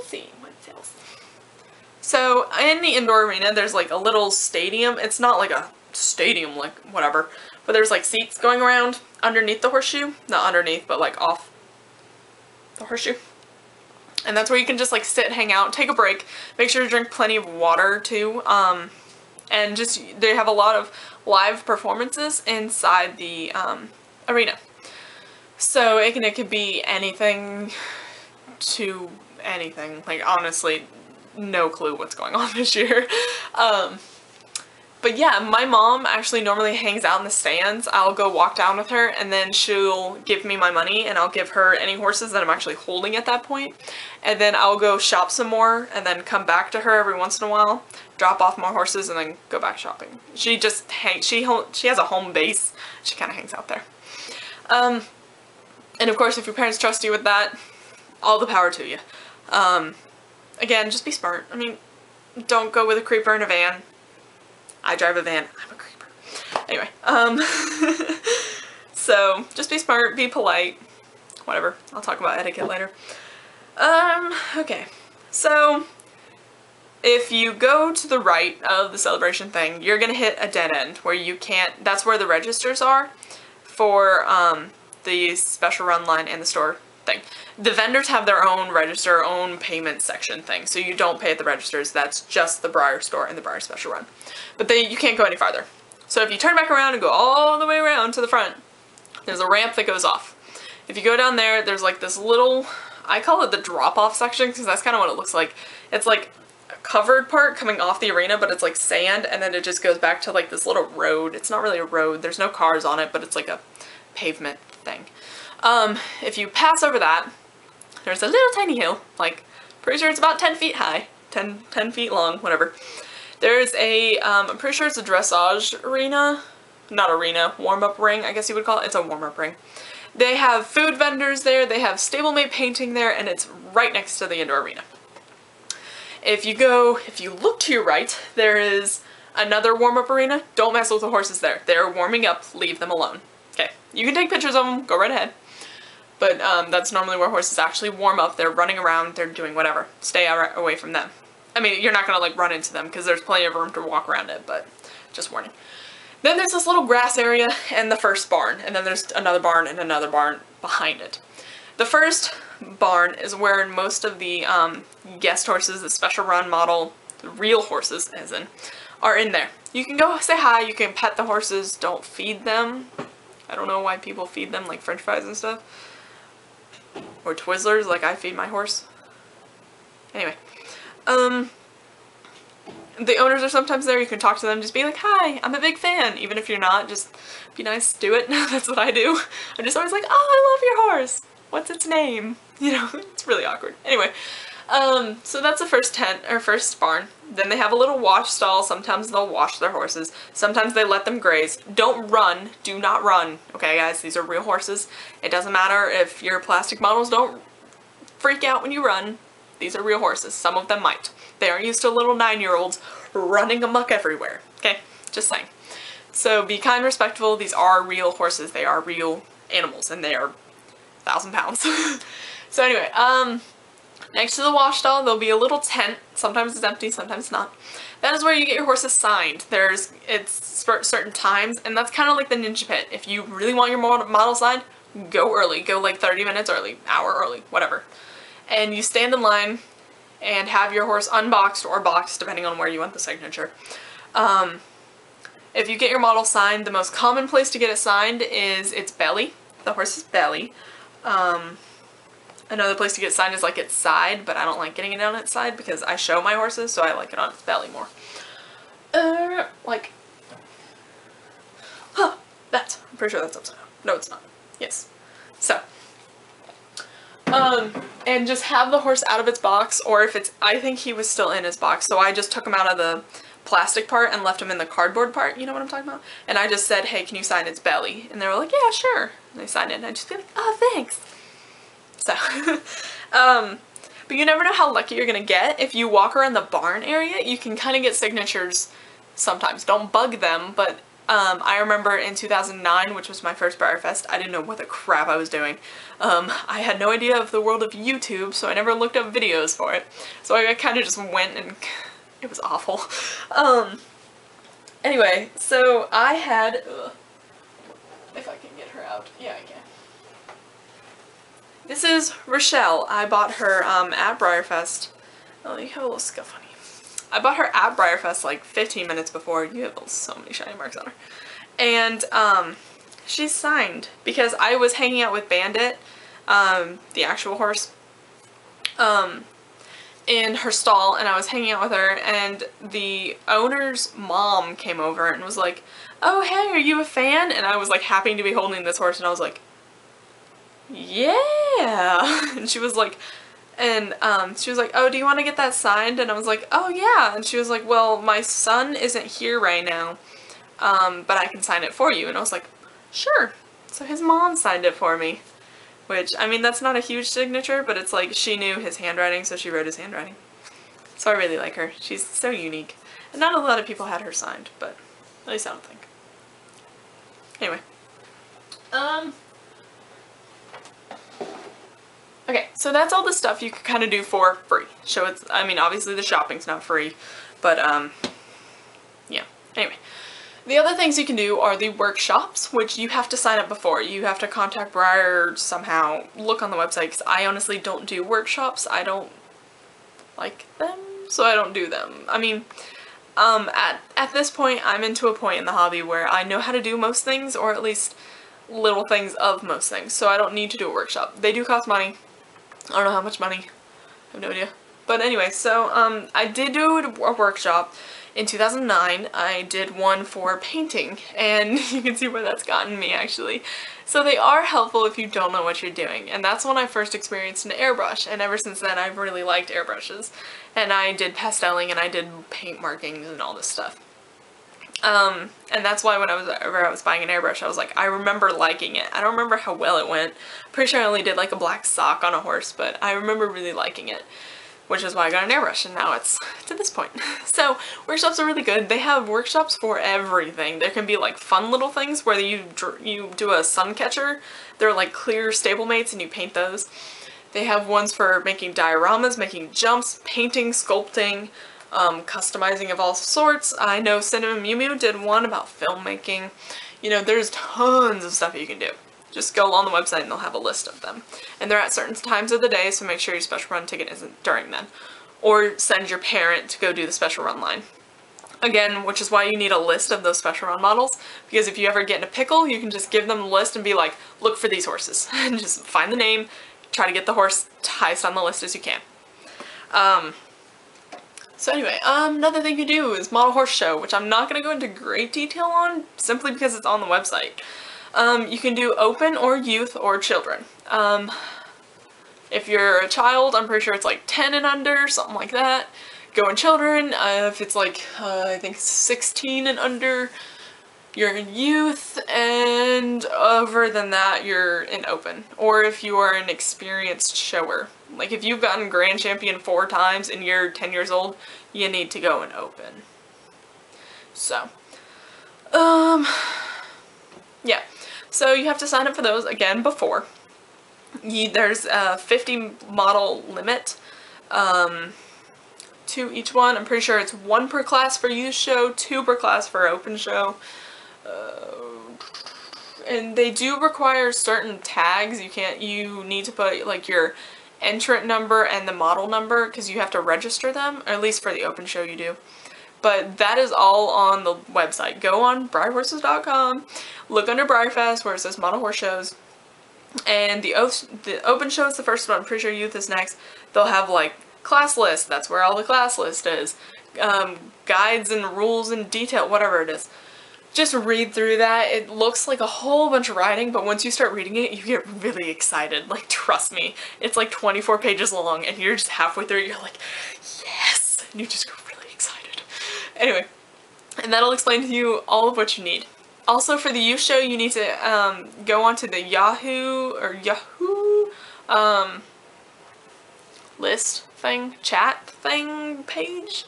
see, what else? So, in the indoor arena, there's, like, a little stadium. It's not like a stadium, like, whatever. But there's, like, seats going around underneath the horseshoe. Not underneath, but, like, off the horseshoe. And that's where you can just, like, sit, hang out, take a break. Make sure to drink plenty of water, too. And just, they have a lot of live performances inside the arena. So it could be anything to anything. Like, honestly, no clue what's going on this year. But yeah, my mom actually normally hangs out in the stands. I'll go walk down with her, and then she'll give me my money, and I'll give her any horses that I'm actually holding at that point. And then I'll go shop some more, and then come back to her every once in a while, drop off more horses, and then go back shopping. She just hangs, she has a home base. She kind of hangs out there. And of course, if your parents trust you with that, all the power to you. Again, just be smart. I mean, don't go with a creeper in a van. I drive a van. I'm a creeper. Anyway, so just be smart, be polite, whatever. I'll talk about etiquette later. Okay, so if you go to the right of the celebration thing, you're gonna hit a dead end where you can't, that's where the registers are for the special run line and the store thing. The vendors have their own register, own payment section thing, so you don't pay at the registers. That's just the Breyer store and the Breyer special run. But you can't go any farther. So if you turn back around and go all the way around to the front, there's a ramp that goes off. If you go down there, there's like this little, I call it the drop-off section because that's kind of what it looks like. It's like a covered part coming off the arena, but it's like sand, and then it just goes back to like this little road. It's not really a road, there's no cars on it, but it's like a pavement thing. If you pass over that, there's a little tiny hill, like, pretty sure it's about 10 feet high, 10 feet long, whatever. There's a, I'm pretty sure it's a dressage arena, not arena, warm-up ring, I guess you would call it. It's a warm-up ring. They have food vendors there, they have stablemate painting there, and it's right next to the indoor arena. If you look to your right, there is another warm-up arena. Don't mess with the horses there. They're warming up, leave them alone. Okay, you can take pictures of them, go right ahead. But that's normally where horses actually warm up. They're running around, they're doing whatever. Stay away from them. I mean, you're not gonna like run into them because there's plenty of room to walk around it, but just warning. Then there's this little grass area and the first barn, and then there's another barn and another barn behind it. The first barn is where most of the guest horses, the special run model, the real horses as in, are in there. You can go say hi, you can pet the horses, don't feed them. I don't know why people feed them like french fries and stuff. Or Twizzlers like I feed my horse. Anyway. The owners are sometimes there, you can talk to them, just be like, hi, I'm a big fan. Even if you're not, just be nice, do it. That's what I do. I'm just always like, oh, I love your horse. What's its name? You know, it's really awkward. Anyway, so that's the first tent, or first barn. Then they have a little wash stall. Sometimes they'll wash their horses. Sometimes they let them graze. Don't run. Do not run. Okay, guys, these are real horses. It doesn't matter if you're plastic models. Don't freak out when you run. These are real horses. Some of them might. They aren't used to little 9-year-olds running amok everywhere. Okay, just saying. So be kind, respectful. These are real horses. They are real animals, and they are 1,000 pounds. So anyway, next to the wash stall, there'll be a little tent. Sometimes it's empty, sometimes not. That is where you get your horses signed. It's certain times, and that's kind of like the ninja pit. If you really want your model signed, go early. Go like 30 minutes early, hour early, whatever. And you stand in line and have your horse unboxed or boxed, depending on where you want the signature. If you get your model signed, the most common place to get it signed is its belly, the horse's belly. Another place to get signed is like its side, but I don't like getting it on its side because I show my horses, so I like it on its belly more. I'm pretty sure that's upside down. No, it's not. Yes. So, and just have the horse out of its box, or if it's, I think he was still in his box, so I just took him out of the plastic part and left him in the cardboard part, you know what I'm talking about? And I just said, hey, can you sign its belly? And they were like, yeah, sure. And they signed it, and I just be like, oh, thanks. So, but you never know how lucky you're gonna get. If you walk around the barn area, you can kind of get signatures sometimes. Don't bug them, but I remember in 2009, which was my first Breyerfest, I didn't know what the crap I was doing. I had no idea of the world of YouTube, so I never looked up videos for it. So I kind of just went, and it was awful. Anyway, so I had, if I can get her out, yeah I can. This is Rochelle. I bought her at Breyerfest. Oh, you have a little scuff on you. I bought her at Breyerfest like 15 minutes before. You have so many shiny marks on her. And she's signed because I was hanging out with Bandit, the actual horse, in her stall, and I was hanging out with her, and the owner's mom came over and was like, oh hey, are you a fan? And I was like happy to be holding this horse, and I was like, yeah. And she was like, oh, do you want to get that signed? And I was like, oh yeah. And she was like, well, my son isn't here right now, but I can sign it for you. And I was like, sure. So his mom signed it for me, which, I mean, that's not a huge signature, but it's like she knew his handwriting, so she wrote his handwriting. So I really like her. She's so unique. And not a lot of people had her signed, but at least I don't think. Anyway. Okay, So that's all the stuff you can kind of do for free. So it's, I mean, obviously the shopping's not free, but yeah. Anyway, the other things you can do are the workshops, which you have to sign up before. You have to contact Breyer somehow, look on the website, because I honestly don't do workshops. I don't like them, so I don't do them. I mean, at this point, I'm into a point in the hobby where I know how to do most things, or at least little things of most things, so I don't need to do a workshop. They do cost money. I don't know how much money. I have no idea. But anyway, so I did do a workshop in 2009. I did one for painting, and you can see where that's gotten me actually. So they are helpful if you don't know what you're doing, and that's when I first experienced an airbrush, and ever since then I've really liked airbrushes. And I did pasteling, and I did paint markings and all this stuff. And that's why whenever I was buying an airbrush, I was like, I remember liking it. I don't remember how well it went. Pretty sure I only did like a black sock on a horse, but I remember really liking it, which is why I got an airbrush, and now it's to this point. So workshops are really good. They have workshops for everything. There can be like fun little things where you do a sun catcher. They're like clear stablemates, and you paint those. They have ones for making dioramas, making jumps, painting, sculpting, customizing of all sorts. I know Cinnamon Mew Mew did one about filmmaking. You know, there's tons of stuff you can do. Just go on the website and they'll have a list of them. And they're at certain times of the day, so make sure your special run ticket isn't during then. Or send your parent to go do the special run line. Again, which is why you need a list of those special run models, because if you ever get in a pickle, you can just give them a list and be like, look for these horses. And just find the name, try to get the horse highest on the list as you can. So anyway, another thing you do is model horse show, which I'm not going to go into great detail on, simply because it's on the website. You can do open or youth or children. If you're a child, I'm pretty sure it's like 10 and under, something like that. Go in children. If it's like, I think 16 and under, you're in youth, and over than that, you're in open. Or if you are an experienced shower. Like if you've gotten grand champion 4 times and you're 10 years old, you need to go in open. So, yeah. So you have to sign up for those, again, before. There's a 50 model limit to each one. I'm pretty sure it's 1 per class for youth show, 2 per class for open show. And they do require certain tags. You need to put like your entrant number and the model number, because you have to register them, or at least for the open show you do. But that is all on the website. Go on breyerhorses.com, look under Breyerfest where it says model horse shows, and the open show is the first one. I'm pretty sure youth is next. They'll have like class list, that's where all the class list is, guides and rules and detail, whatever it is. Just read through that. It looks like a whole bunch of writing, but once you start reading it, you get really excited. Like, trust me, it's like 24 pages long, and you're just halfway through, you're like, yes! And you just go really excited. Anyway, and that'll explain to you all of what you need. Also, for the youth show, you need to go onto the Yahoo list thing, chat thing page,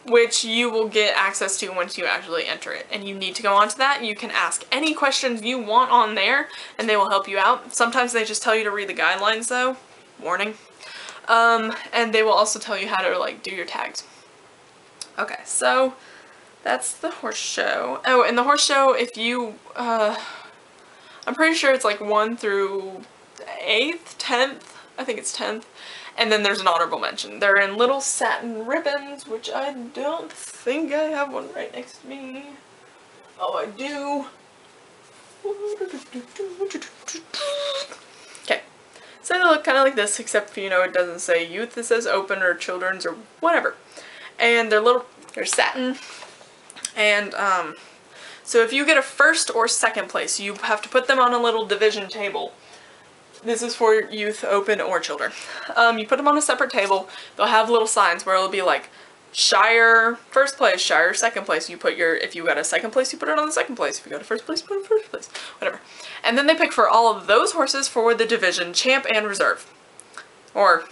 which you will get access to once you actually enter it. And you need to go onto that. You can ask any questions you want on there, and they will help you out. Sometimes they just tell you to read the guidelines, though. Warning. And they will also tell you how to, like, do your tags. Okay, so that's the horse show. Oh, and the horse show, if you, I'm pretty sure it's like 1 through 8th, 10th, I think it's 10th. And then there's an honorable mention. They're in little satin ribbons, which I don't think I have one right next to me. Oh, I do. Okay. So they look kind of like this, except for, you know, it doesn't say youth, it says open or children's or whatever. And they're satin. And, so if you get a 1st or 2nd place, you have to put them on a little division table. This is for youth, open, or children. You put them on a separate table. They'll have little signs where it'll be like Shire 1st place, Shire 2nd place. You put if you got a 2nd place, you put it on the 2nd place. If you got a 1st place, you put it on 1st place. Whatever. And then they pick for all of those horses for the division, champ and reserve. Or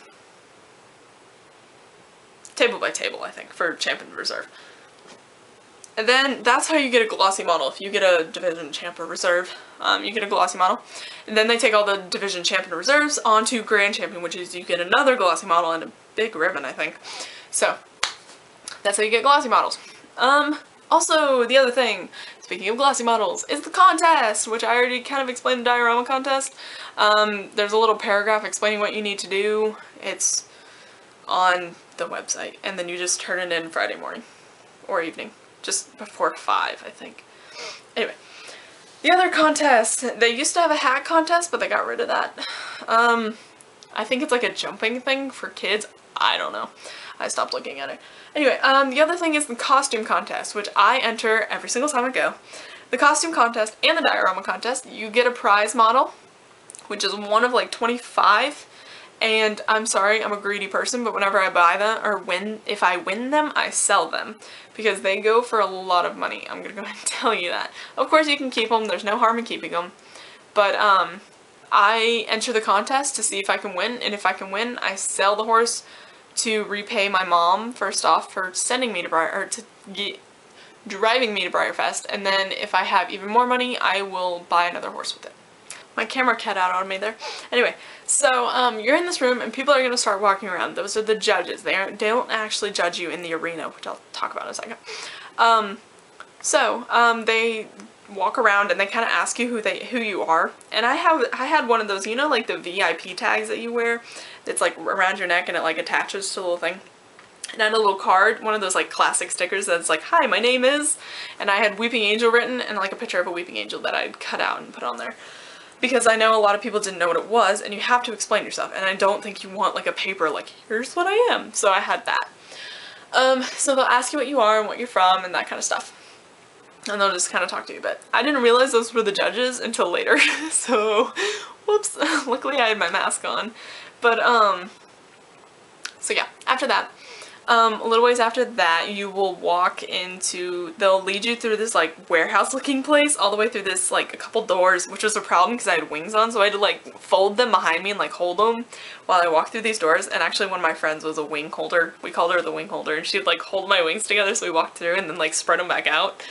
table by table, I think, for champ and reserve. And then that's how you get a glossy model. If you get a division champ or reserve, you get a glossy model. And then they take all the division champ and reserves onto grand champion, which is you get another glossy model and a big ribbon, I think. So that's how you get glossy models. Also, the other thing, speaking of glossy models, is the contest, which I already kind of explained the diorama contest. There's a little paragraph explaining what you need to do. It's on the website, and then you just turn it in Friday morning or evening, just before 5, I think. Anyway, the other contest, they used to have a hat contest, but they got rid of that. I think it's like a jumping thing for kids. I don't know. I stopped looking at it. Anyway, the other thing is the costume contest, which I enter every single time I go. The costume contest and the diorama contest, you get a prize model, which is one of like 25. And I'm sorry, I'm a greedy person, but whenever I buy them, or if I win them, I sell them. Because they go for a lot of money. I'm gonna go ahead and tell you that. Of course you can keep them, there's no harm in keeping them. But, I enter the contest to see if I can win, and if I can win, I sell the horse to repay my mom, first off, for sending me to driving me to Breyerfest, and then if I have even more money, I will buy another horse with it. My camera cut out on me there. Anyway, so you're in this room and people are going to start walking around. Those are the judges. They don't actually judge you in the arena, which I'll talk about in a second. They walk around and they kind of ask you who you are. And I had one of those, you know, like the VIP tags that you wear. It's like around your neck and it like attaches to the little thing. And I had a little card, one of those like classic stickers that's like, hi, my name is, and I had Weeping Angel written and like a picture of a Weeping Angel that I'd cut out and put on there. Because I know a lot of people didn't know what it was, and you have to explain yourself, and I don't think you want like a paper like, here's what I am. So I had that. So they'll ask you what you are and what you're from and that kind of stuff. And they'll just kind of talk to you, but I didn't realize those were the judges until later. So, whoops. Luckily I had my mask on. But, so yeah, after that, a little ways after that, you will walk into, they'll lead you through this like warehouse looking place all the way through this like a couple doors, which was a problem because I had wings on, so I had to like fold them behind me and like hold them while I walked through these doors. And actually one of my friends was a wing holder. We called her the wing holder, and she'd like hold my wings together, so we walked through and then like spread them back out.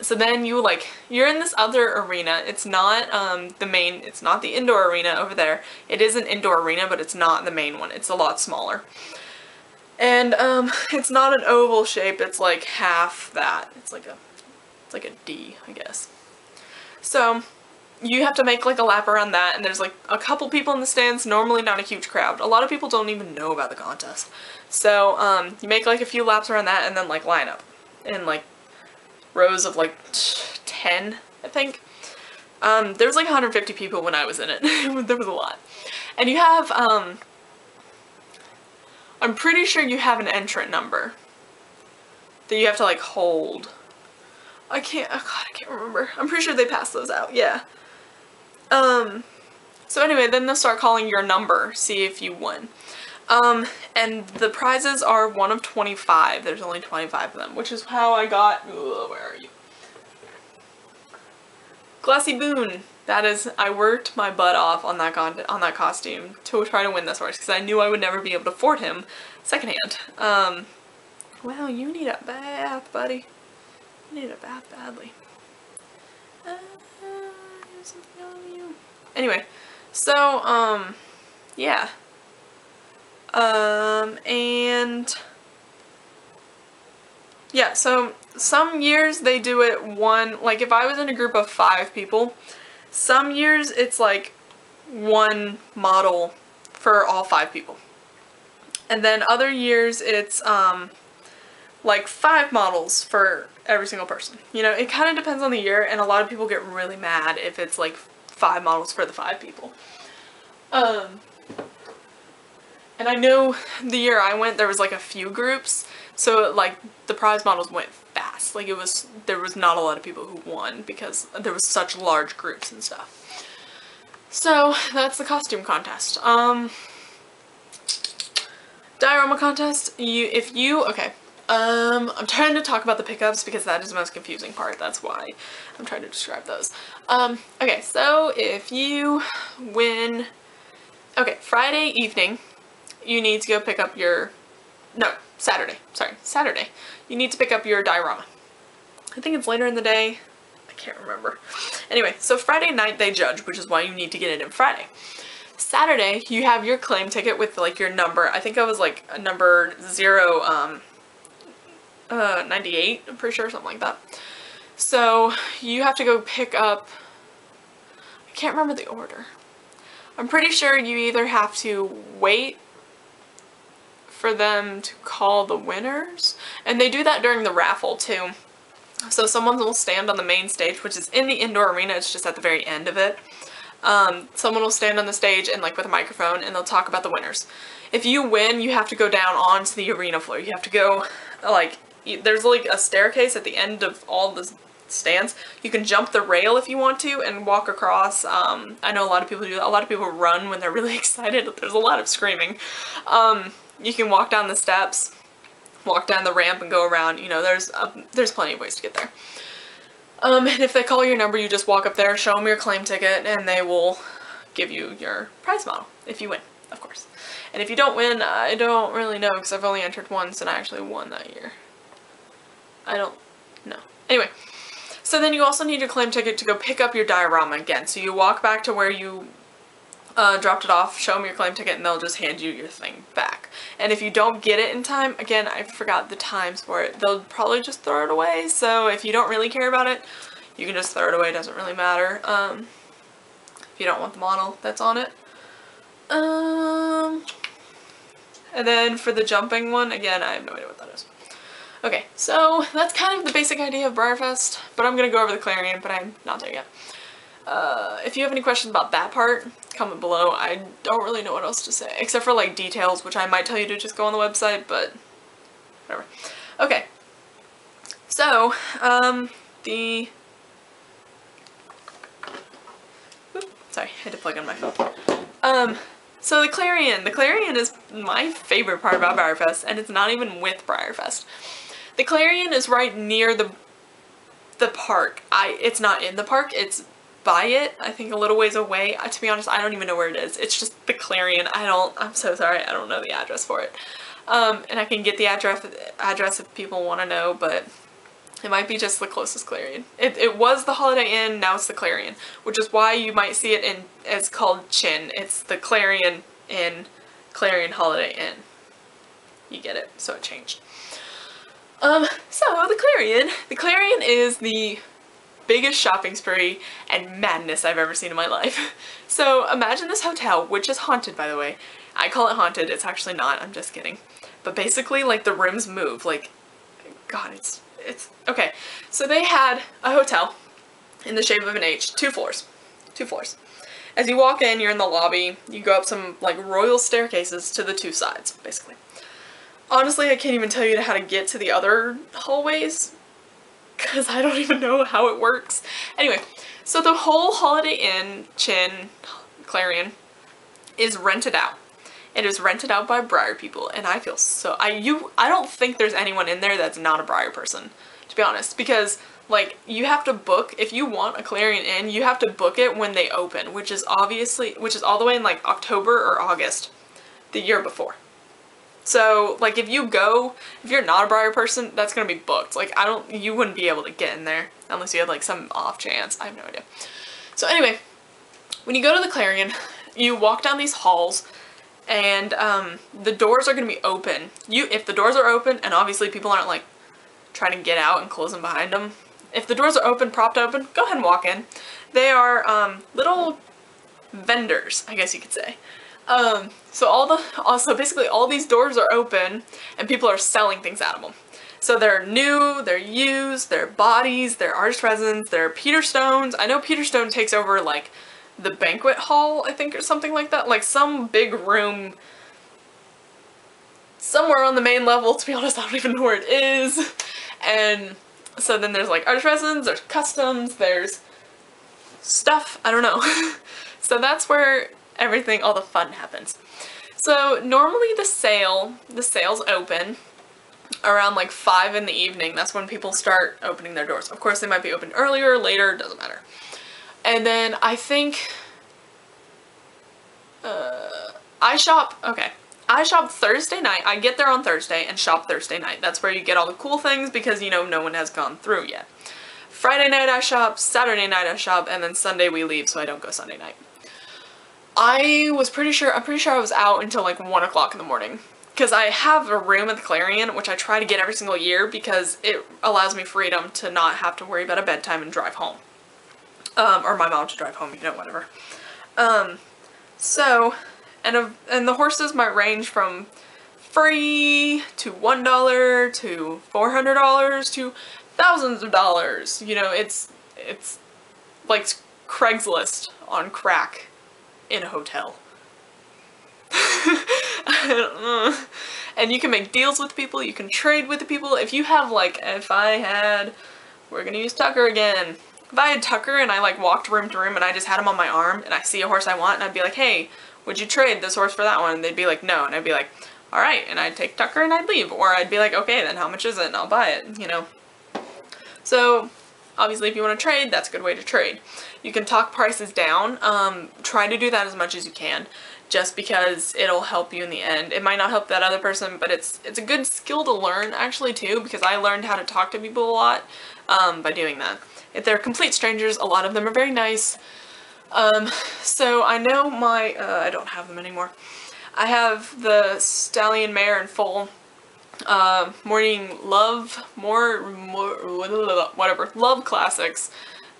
So then you're in this other arena. It's not it's not the indoor arena over there. It is an indoor arena, but it's not the main one. It's a lot smaller. And it's not an oval shape, it's like half that. It's like a D, I guess. So you have to make like a lap around that, and there's like a couple people in the stands, normally not a huge crowd. A lot of people don't even know about the contest. So you make like a few laps around that and then like line up in like rows of like 10, I think. There was like 150 people when I was in it. There was a lot. And you have, I'm pretty sure you have an entrant number that you have to like hold. Oh god, I can't remember. I'm pretty sure they passed those out, yeah. So anyway, then they'll start calling your number, see if you won. And the prizes are one of 25. There's only 25 of them, which is how I got, where are you? Glassy Boon. That is, I worked my butt off on that costume to try to win this horse, because I knew I would never be able to afford him secondhand. Well, you need a bath, buddy. You need a bath badly. Here's something on you. Anyway, so, yeah. And yeah, so some years they do it like if I was in a group of 5 people, some years it's like one model for all 5 people. And then other years it's like 5 models for every single person. You know, it kind of depends on the year, and a lot of people get really mad if it's like 5 models for the 5 people. And I know the year I went, there was like a few groups, so like the prize models went fast. Like there was not a lot of people who won because there was such large groups and stuff. So that's the costume contest. Diorama contest, I'm trying to talk about the pickups because that is the most confusing part. That's why I'm trying to describe those. Okay, so if you win, okay, Friday evening, you need to go pick up your no, Saturday, sorry, Saturday, you need to pick up your diorama. I think it's later in the day. I can't remember. Anyway, so Friday night they judge, which is why you need to get it in Friday. Saturday, you have your claim ticket with like your number. I think I was like a number 98, I'm pretty sure, something like that. So you have to go pick up, I can't remember the order. I'm pretty sure you either have to wait for them to call the winners, and they do that during the raffle too. So someone will stand on the main stage, which is in the indoor arena, it's just at the very end of it. Someone will stand on the stage and like with a microphone, and they'll talk about the winners. If you win, you have to go down onto the arena floor. You have to go, like, there's like a staircase at the end of all the stands. You can jump the rail if you want to and walk across. I know a lot of people do that. A lot of people run when they're really excited. There's a lot of screaming. You can walk down the steps, walk down the ramp and go around. You know, there's plenty of ways to get there. And if they call your number, you just walk up there, show them your claim ticket, and they will give you your prize model, if you win, of course. And if you don't win, I don't really know, because I've only entered once, and I actually won that year. I don't know. Anyway, so then you also need your claim ticket to go pick up your diorama again. So you walk back to where you dropped it off, show them your claim ticket, and they'll just hand you your thing back. And if you don't get it in time, again, I forgot the times for it, they'll probably just throw it away. So if you don't really care about it, you can just throw it away, it doesn't really matter. If you don't want the model that's on it. And then for the jumping one, again, I have no idea what that is. Okay, so that's kind of the basic idea of Breyerfest, but I'm going to go over the Clarion, but I'm not there yet. If you have any questions about that part, comment below. I don't really know what else to say, except for like details, which I might tell you to just go on the website, but whatever. Okay, so, sorry, I had to plug in my phone. So the Clarion is my favorite part about Breyerfest, and it's not even with Breyerfest. The Clarion is right near the park. It's not in the park, it's by it, I think a little ways away. To be honest, I don't even know where it is. It's just the Clarion. I'm so sorry, I don't know the address for it. And I can get the address if people want to know, but it might be just the closest Clarion. It was the Holiday Inn, now it's the Clarion, which is why you might see it in, it's called Chin. It's the Clarion Inn, Clarion Holiday Inn. You get it, so it changed. So the Clarion is the biggest shopping spree and madness I've ever seen in my life. So imagine this hotel, which is haunted, by the way. I call it haunted, it's actually not, I'm just kidding. But basically, like, the rooms move, like, God, it's, okay. So they had a hotel in the shape of an H, 2 floors. As you walk in, you're in the lobby, you go up some, like, royal staircases to the 2 sides, basically. Honestly, I can't even tell you how to get to the other hallways, because I don't even know how it works. Anyway, so the whole Holiday Inn, Chin, Clarion, is rented out. It is rented out by Breyer people, and I feel so, I don't think there's anyone in there that's not a Breyer person, to be honest, because, like, you have to book, if you want a Clarion Inn, you have to book it when they open, which is all the way in, like, October or August, the year before. So, like, if you're not a Breyer person, that's gonna be booked. Like, you wouldn't be able to get in there unless you had, like, some off chance. I have no idea. So anyway, when you go to the Clarion, you walk down these halls, and the doors are gonna be open. If the doors are open, and obviously people aren't, like, trying to get out and close them behind them. If the doors are open, propped open, go ahead and walk in. They are little vendors, I guess you could say. So basically all these doors are open and people are selling things out of them. So they're new, they're used, they're bodies, they're artist resins, they're Peter Stones. I know Peter Stone takes over, like, the banquet hall, I think, or something like that. Like, some big room somewhere on the main level, to be honest, I don't even know where it is. And so then there's, like, artist resins, there's customs, there's stuff, I don't know. So that's where everything, all the fun happens. So normally the sales open around like 5 in the evening. That's when people start opening their doors. Of course, they might be open earlier, later, doesn't matter. And then I think I I shop Thursday night. I get there on Thursday and shop Thursday night. That's where you get all the cool things because, you know, no one has gone through yet. Friday night I shop, Saturday night I shop, and then Sunday we leave, so I don't go Sunday night. I'm pretty sure I was out until like 1 o'clock in the morning. Because I have a room at the Clarion, which I try to get every single year because it allows me freedom to not have to worry about a bedtime and drive home. Or my mom to drive home, you know, whatever. So, and the horses might range from free to $1 to $400 to thousands of dollars. You know, it's like Craigslist on crack in a hotel. I don't know. And you can make deals with people, you can trade with the people. If you have like, we're gonna use Tucker again. If I had Tucker and I like walked room to room and I just had him on my arm and I see a horse I want and I'd be like, hey, would you trade this horse for that one? And they'd be like, no. And I'd be like, alright. And I'd take Tucker and I'd leave. Or I'd be like, okay, then how much is it? And I'll buy it, you know. So, obviously if you want to trade, that's a good way to trade. You can talk prices down. Try to do that as much as you can. Just because it'll help you in the end. It might not help that other person, but it's a good skill to learn actually too, because I learned how to talk to people a lot by doing that. If they're complete strangers, a lot of them are very nice. So I know my, I don't have them anymore. I have the Stallion Mare in foal, Morning Love, whatever, Love Classics,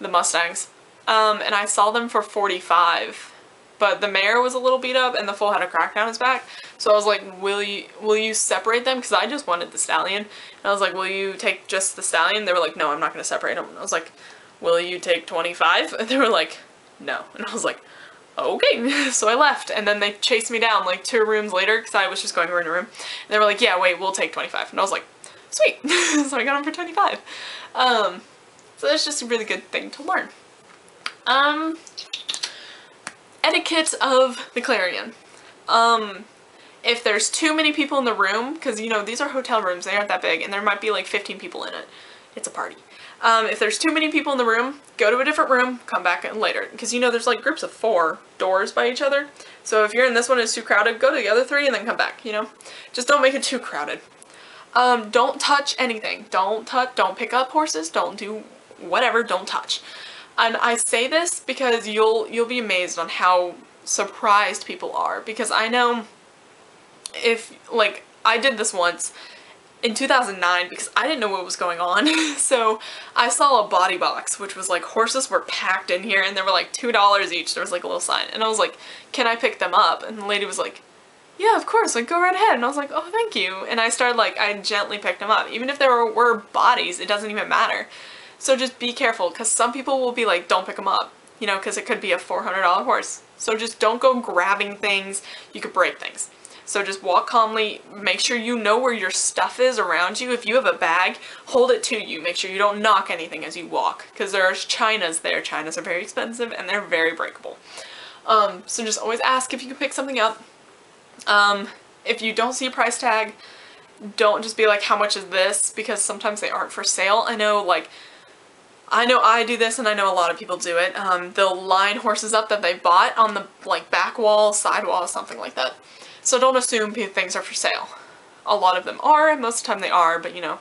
the Mustangs, and I saw them for $45. But the mare was a little beat up and the foal had a crack down his back. So I was like, will you separate them? Because I just wanted the stallion. And I was like, will you take just the stallion? They were like, no, I'm not going to separate them. And I was like, will you take 25? And they were like, no. And I was like, okay. So I left. And then they chased me down like 2 rooms later because I was just going room to room. And they were like, yeah, wait, we'll take 25. And I was like, sweet. So I got them for 25. So that's just a really good thing to learn. Etiquette of the Clarion. If there's too many people in the room, because you know these are hotel rooms, they aren't that big, and there might be like 15 people in it. It's a party. If there's too many people in the room, go to a different room, come back in later. Because you know there's like groups of 4 doors by each other. So if you're in this one and it's too crowded, go to the other 3 and then come back, you know? Just don't make it too crowded. Don't touch anything. Don't pick up horses, don't do whatever, don't touch. And I say this because you'll be amazed on how surprised people are, because I know if, like, I did this once in 2009 because I didn't know what was going on. So I saw a body box, which was like horses were packed in here and they were like $2 each. There was like a little sign and I was like, can I pick them up? And the lady was like, yeah, of course, like go right ahead. And I was like, oh, thank you. And I started like, I gently picked them up. Even if there were bodies, it doesn't even matter. So just be careful, because some people will be like, don't pick them up, you know, because it could be a $400 horse. So just don't go grabbing things. You could break things. So just walk calmly, make sure you know where your stuff is around you. If you have a bag, hold it to you. Make sure you don't knock anything as you walk, because there's chinas there. Chinas are very expensive and they're very breakable. So just always ask if you can pick something up. If you don't see a price tag, don't just be like, how much is this? Because sometimes they aren't for sale. I know I do this and I know a lot of people do it. They'll line horses up that they bought on the like back wall, side wall, something like that. So don't assume things are for sale. A lot of them are, most of the time they are, but you know.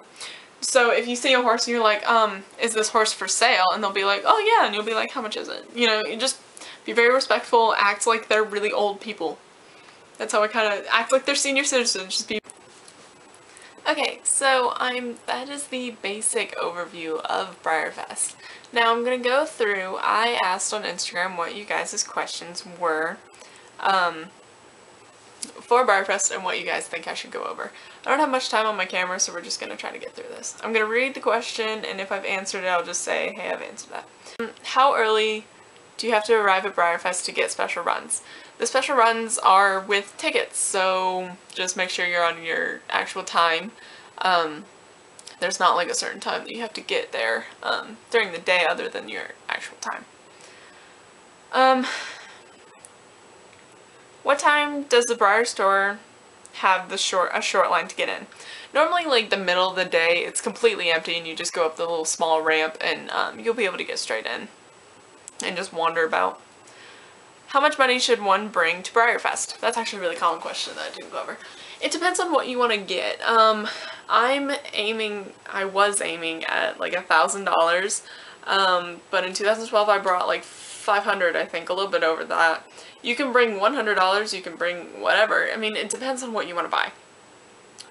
So if you see a horse and you're like, is this horse for sale? And they'll be like, oh yeah, and you'll be like, how much is it? You know, you just be very respectful, act like they're really old people. That's how I kind of act like they're senior citizens, just be. Okay, so that is the basic overview of Breyerfest. Now I'm gonna go through, I asked on Instagram what you guys' questions were for Breyerfest and what you guys think I should go over. I don't have much time on my camera, so we're just gonna try to get through this. I'm gonna read the question, and if I've answered it, I'll just say, hey, I've answered that. How early do you have to arrive at Breyerfest to get special runs? The special runs are with tickets, so just make sure you're on your actual time. There's not like a certain time that you have to get there during the day other than your actual time. What time does the Breyer store have a short line to get in? Normally like the middle of the day it's completely empty and you just go up the little small ramp and you'll be able to get straight in and just wander about. How much money should one bring to Breyerfest? That's actually a really common question that I didn't go over. It depends on what you want to get. I was aiming at like $1,000, but in 2012 I brought like 500, I think, a little bit over that. You can bring $100, you can bring whatever. I mean, it depends on what you want to buy.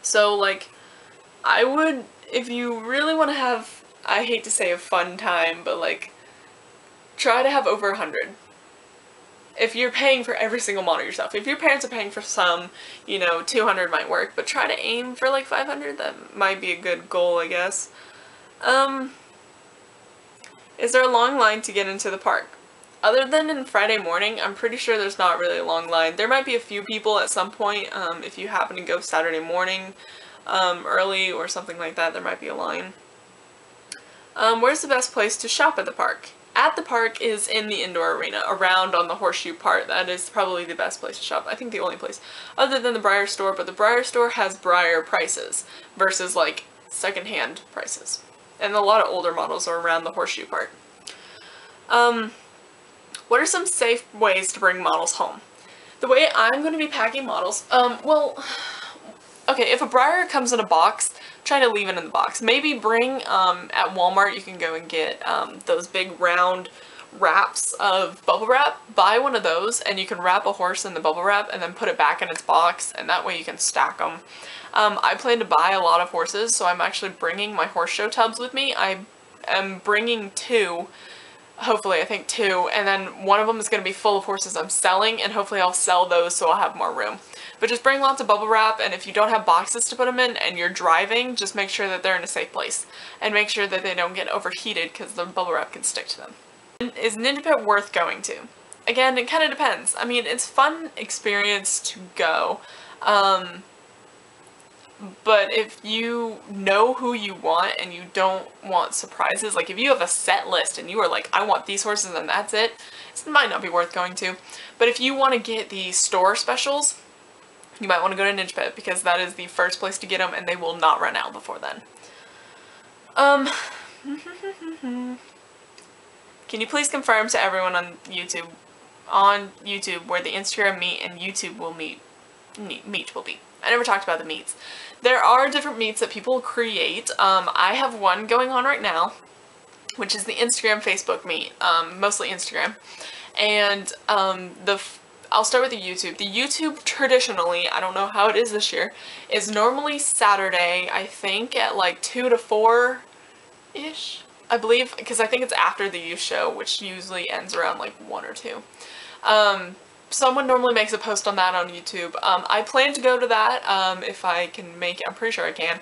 So like, I would, if you really want to have, I hate to say a fun time, but like, try to have over 100. If you're paying for every single model yourself. If your parents are paying for some, you know, 200 might work, but try to aim for like 500. That might be a good goal, I guess. Is there a long line to get into the park? Other than in Friday morning, I'm pretty sure there's not really a long line. There might be a few people at some point. If you happen to go Saturday morning early or something like that, there might be a line. Where's the best place to shop at the park? At the park is in the indoor arena, around on the horseshoe part. That is probably the best place to shop. I think the only place, other than the Breyer store, but the Breyer store has Breyer prices versus like secondhand prices. And a lot of older models are around the horseshoe part. What are some safe ways to bring models home? The way I'm going to be packing models, well, okay, if a Breyer comes in a box, try to leave it in the box. Maybe bring, at Walmart you can go and get those big round wraps of bubble wrap. Buy one of those and you can wrap a horse in the bubble wrap and then put it back in its box, and that way you can stack them. I plan to buy a lot of horses, so I'm actually bringing my horse show tubs with me. I am bringing 2, hopefully, I think 2, and then one of them is going to be full of horses I'm selling, and hopefully I'll sell those so I'll have more room. But just bring lots of bubble wrap, and if you don't have boxes to put them in and you're driving, just make sure that they're in a safe place. And make sure that they don't get overheated because the bubble wrap can stick to them. Is Ninja Pet worth going to? Again, it kind of depends. I mean, it's a fun experience to go. But if you know who you want and you don't want surprises, like if you have a set list and you are like, I want these horses and that's it, it might not be worth going to. But if you want to get the store specials, you might want to go to Ninja Pet because that is the first place to get them and they will not run out before then. Can you please confirm to everyone on YouTube where the Instagram meet and YouTube will meet will be? I never talked about the meets. There are different meets that people create. I have one going on right now, which is the Instagram Facebook meet, mostly Instagram. And I'll start with the YouTube. The YouTube traditionally, I don't know how it is this year, is normally Saturday, I think at like 2 to 4-ish, I believe, because I think it's after the youth show, which usually ends around like 1 or 2. Someone normally makes a post on that on YouTube. I plan to go to that if I can make it. I'm pretty sure I can.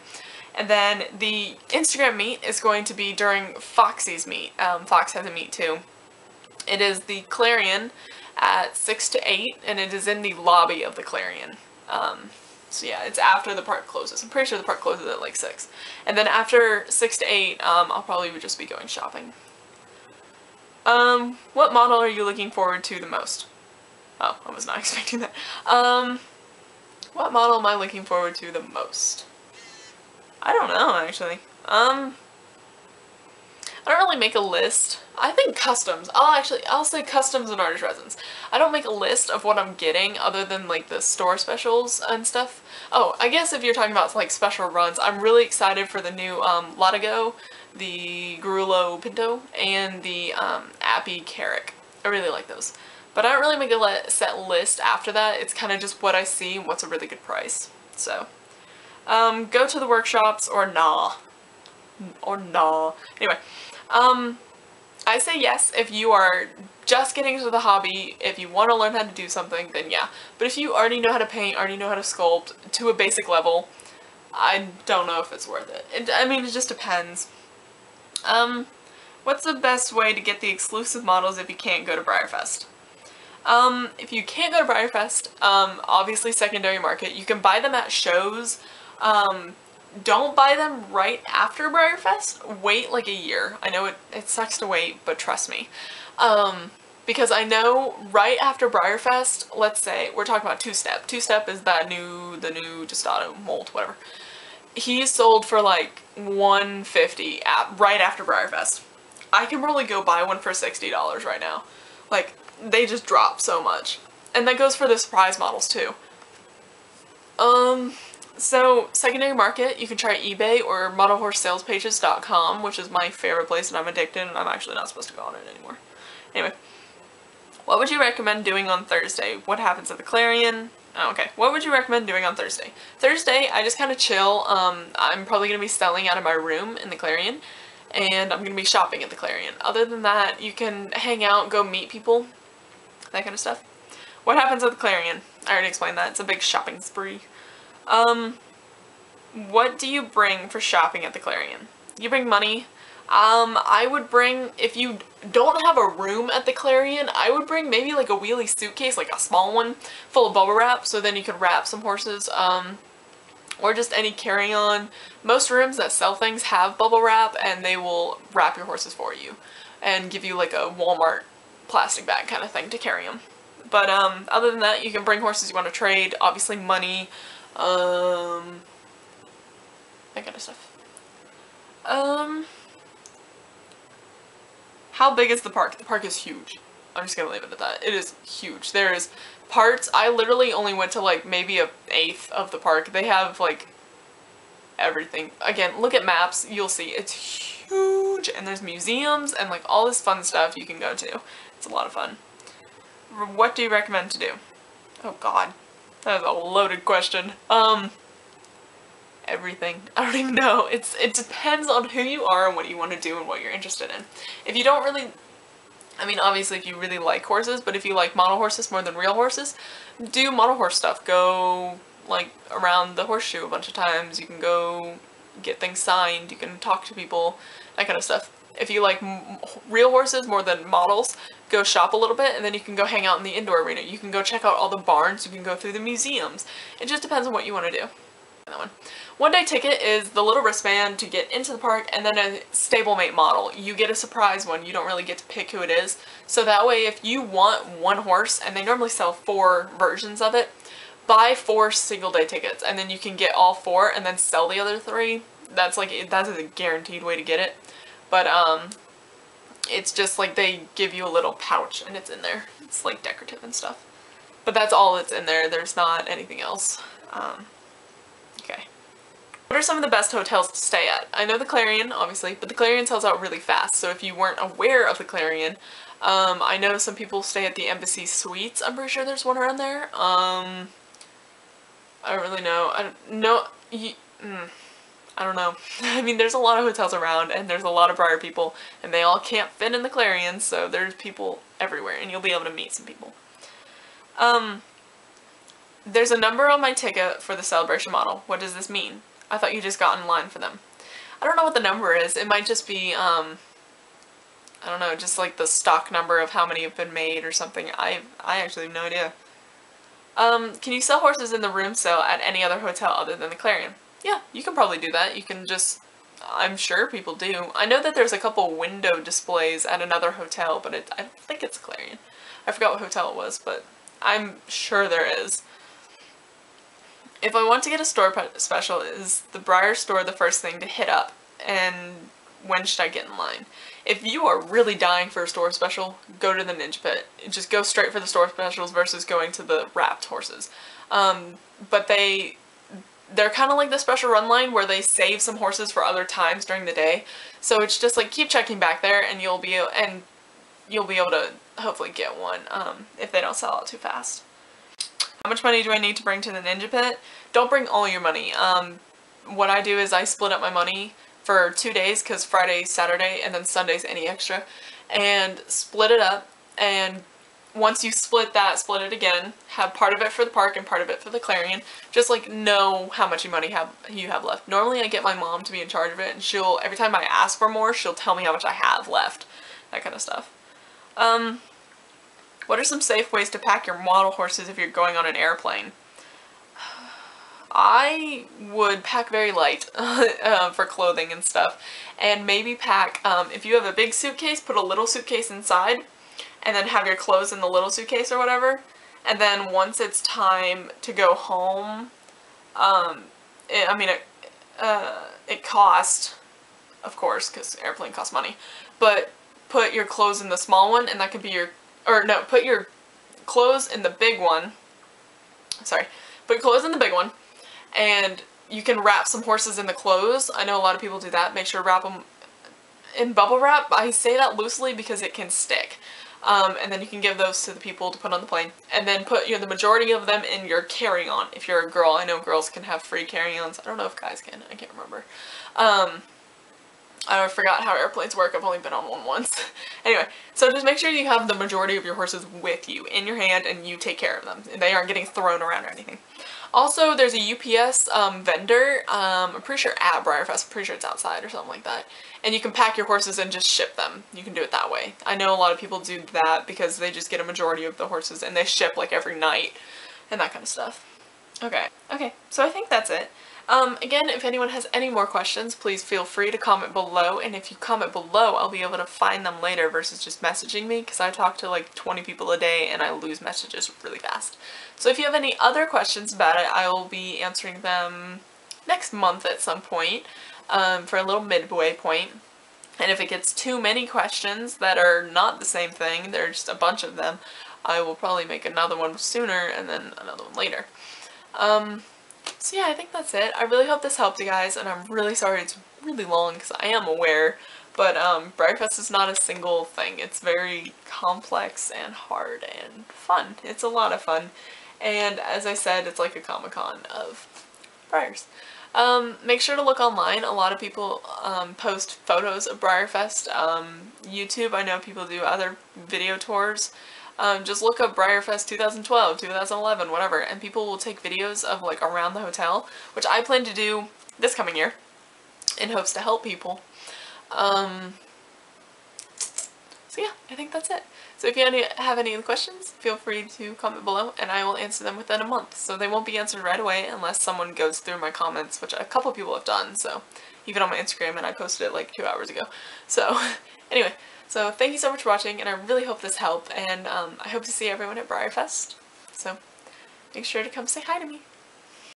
And then the Instagram meet is going to be during Foxy's meet. Fox has a meet too. It is the Clarion at 6 to 8, and it is in the lobby of the Clarion. So yeah, it's after the park closes. I'm pretty sure the park closes at like 6. And then after 6 to 8, I'll probably just be going shopping. What model are you looking forward to the most? Oh, I was not expecting that. What model am I looking forward to the most? I don't know, actually. I don't really make a list. I think customs. I'll say customs and artist resins. I don't make a list of what I'm getting other than like the store specials and stuff. Oh, I guess if you're talking about like special runs, I'm really excited for the new Latigo, the Garullo Pinto, and the Appy Carrick. I really like those. But I don't really make a set list after that. It's kind of just what I see and what's a really good price. So, go to the workshops or nah. Anyway, I say yes if you are just getting into the hobby. If you want to learn how to do something, then yeah. But if you already know how to paint, already know how to sculpt to a basic level, I don't know if it's worth it. I mean, it just depends. What's the best way to get the exclusive models if you can't go to Breyerfest? If you can't go to Breyerfest, obviously secondary market. You can buy them at shows. Don't buy them right after Breyerfest. Wait like a year. I know it sucks to wait, but trust me. Because I know right after Breyerfest, let's say, we're talking about Two-Step. Two-Step is the new Gestato mold, whatever. He's sold for like $150 right after Breyerfest. I can probably go buy one for $60 right now. Like, they just drop so much. And that goes for the surprise models too. So secondary market, you can try eBay or modelhorsesalespages.com, which is my favorite place, and I'm addicted, and I'm actually not supposed to go on it anymore. Anyway, what would you recommend doing on Thursday? What happens at the Clarion? Oh, okay. What would you recommend doing on Thursday? Thursday, I just kind of chill. I'm probably going to be selling out of my room in the Clarion, and I'm going to be shopping at the Clarion. Other than that, you can hang out, go meet people, that kind of stuff. What happens at the Clarion? I already explained that. It's a big shopping spree. What do you bring for shopping at the Clarion? You bring money. I would bring, if you don't have a room at the Clarion, I would bring maybe like a wheelie suitcase, like a small one, full of bubble wrap, so then you could wrap some horses, or just any carry-on. Most rooms that sell things have bubble wrap, and they will wrap your horses for you, and give you like a Walmart plastic bag kind of thing to carry them. But other than that, you can bring horses you want to trade, obviously money, that kind of stuff. How big is the park? The park is huge. I'm just gonna leave it at that. It is huge. There's parts, I literally only went to like maybe an eighth of the park. They have like everything. Again, look at maps, you'll see it's huge, and there's museums and like all this fun stuff you can go to. It's a lot of fun. What do you recommend to do? Oh god, that is a loaded question. Everything. I don't even know. It depends on who you are and what you want to do and what you're interested in. If you don't really, I mean obviously if you really like horses, but if you like model horses more than real horses, do model horse stuff. Go like around the horseshoe a bunch of times. You can go get things signed, you can talk to people, that kind of stuff. If you like real horses more than models, go shop a little bit, and then you can go hang out in the indoor arena. You can go check out all the barns, you can go through the museums. It just depends on what you want to do. That one. One day ticket is the little wristband to get into the park, and then a stablemate model. You get a surprise one. You don't really get to pick who it is. So that way if you want one horse, and they normally sell 4 versions of it, buy 4 single day tickets, and then you can get all 4 and then sell the other 3. That's a guaranteed way to get it. But it's just like they give you a little pouch and it's in there. It's like decorative and stuff. But that's all that's in there. There's not anything else. Okay. What are some of the best hotels to stay at? I know the Clarion, obviously, but the Clarion sells out really fast, so if you weren't aware of the Clarion, I know some people stay at the Embassy Suites. I'm pretty sure there's one around there. I don't really know. I don't know. I mean, there's a lot of hotels around, and there's a lot of Breyer people, and they all can't fit in the Clarion, so there's people everywhere, and you'll be able to meet some people. There's a number on my ticket for the Celebration model. What does this mean? I thought you just got in line for them. I don't know what the number is. It might just be, I don't know, just like the stock number of how many have been made or something. I actually have no idea. Can you sell horses in the room sale at any other hotel other than the Clarion? Yeah, you can probably do that. You can just, I'm sure people do. I know that there's a couple window displays at another hotel, but I don't think it's Clarion. I forgot what hotel it was, but I'm sure there is. If I want to get a store special, is the Breyer store the first thing to hit up? And when should I get in line? If you are really dying for a store special, go to the Ninja Pit. Just go straight for the store specials versus going to the wrapped horses. But they're kind of like the special run line where they save some horses for other times during the day. So it's just like keep checking back there, and you'll be able to hopefully get one if they don't sell out too fast. How much money do I need to bring to the Ninja Pit? Don't bring all your money. What I do is I split up my money for 2 days, because Friday, Saturday, and then Sunday's any extra, and split it up, and once you split that, split it again, have part of it for the park and part of it for the Clarion. Just like know how much money you have left. Normally I get my mom to be in charge of it, and she'll, every time I ask for more, she'll tell me how much I have left. That kind of stuff. What are some safe ways to pack your model horses if you're going on an airplane? I would pack very light for clothing and stuff, and maybe pack, if you have a big suitcase, put a little suitcase inside, and then have your clothes in the little suitcase or whatever, and then once it's time to go home, it costs, of course, because airplane costs money, but put your clothes in the small one, and that could be your or no, put your clothes in the big one. Sorry, put your clothes in the big one, and you can wrap some horses in the clothes. I know a lot of people do that. Make sure to wrap them in bubble wrap. I say that loosely because it can stick. And then you can give those to the people to put on the plane. And then put the majority of them in your carry-on if you're a girl. I know girls can have free carry-ons. I don't know if guys can. I can't remember. I forgot how airplanes work. I've only been on one once. Anyway, so just make sure you have the majority of your horses with you in your hand and you take care of them. They aren't getting thrown around or anything. Also, there's a UPS vendor, I'm pretty sure at Breyerfest, I'm pretty sure it's outside or something like that. And you can pack your horses and just ship them. You can do it that way. I know a lot of people do that because they just get a majority of the horses and they ship like every night and that kind of stuff. Okay, so I think that's it. Again, if anyone has any more questions, please feel free to comment below, and if you comment below, I'll be able to find them later versus just messaging me, because I talk to like 20 people a day and I lose messages really fast. So if you have any other questions about it, I will be answering them next month at some point, for a little midway point. And if it gets too many questions that are not the same thing, there's just a bunch of them, I will probably make another one sooner and then another one later. So yeah, I think that's it. I really hope this helped you guys, and I'm really sorry it's really long because I am aware, but Breyerfest is not a single thing. It's very complex and hard and fun. It's a lot of fun, and as I said, it's like a Comic-Con of Breyers. Make sure to look online. A lot of people post photos of Breyerfest. YouTube, I know people do other video tours. Just look up Breyerfest 2012, 2011, whatever, and people will take videos of like around the hotel, which I plan to do this coming year in hopes to help people. So yeah, I think that's it. So if you have any questions, feel free to comment below and I will answer them within a month. So they won't be answered right away unless someone goes through my comments, which a couple people have done, so even on my Instagram, and I posted it like 2 hours ago. So anyway. So thank you so much for watching, and I really hope this helped, and I hope to see everyone at Breyerfest. So make sure to come say hi to me.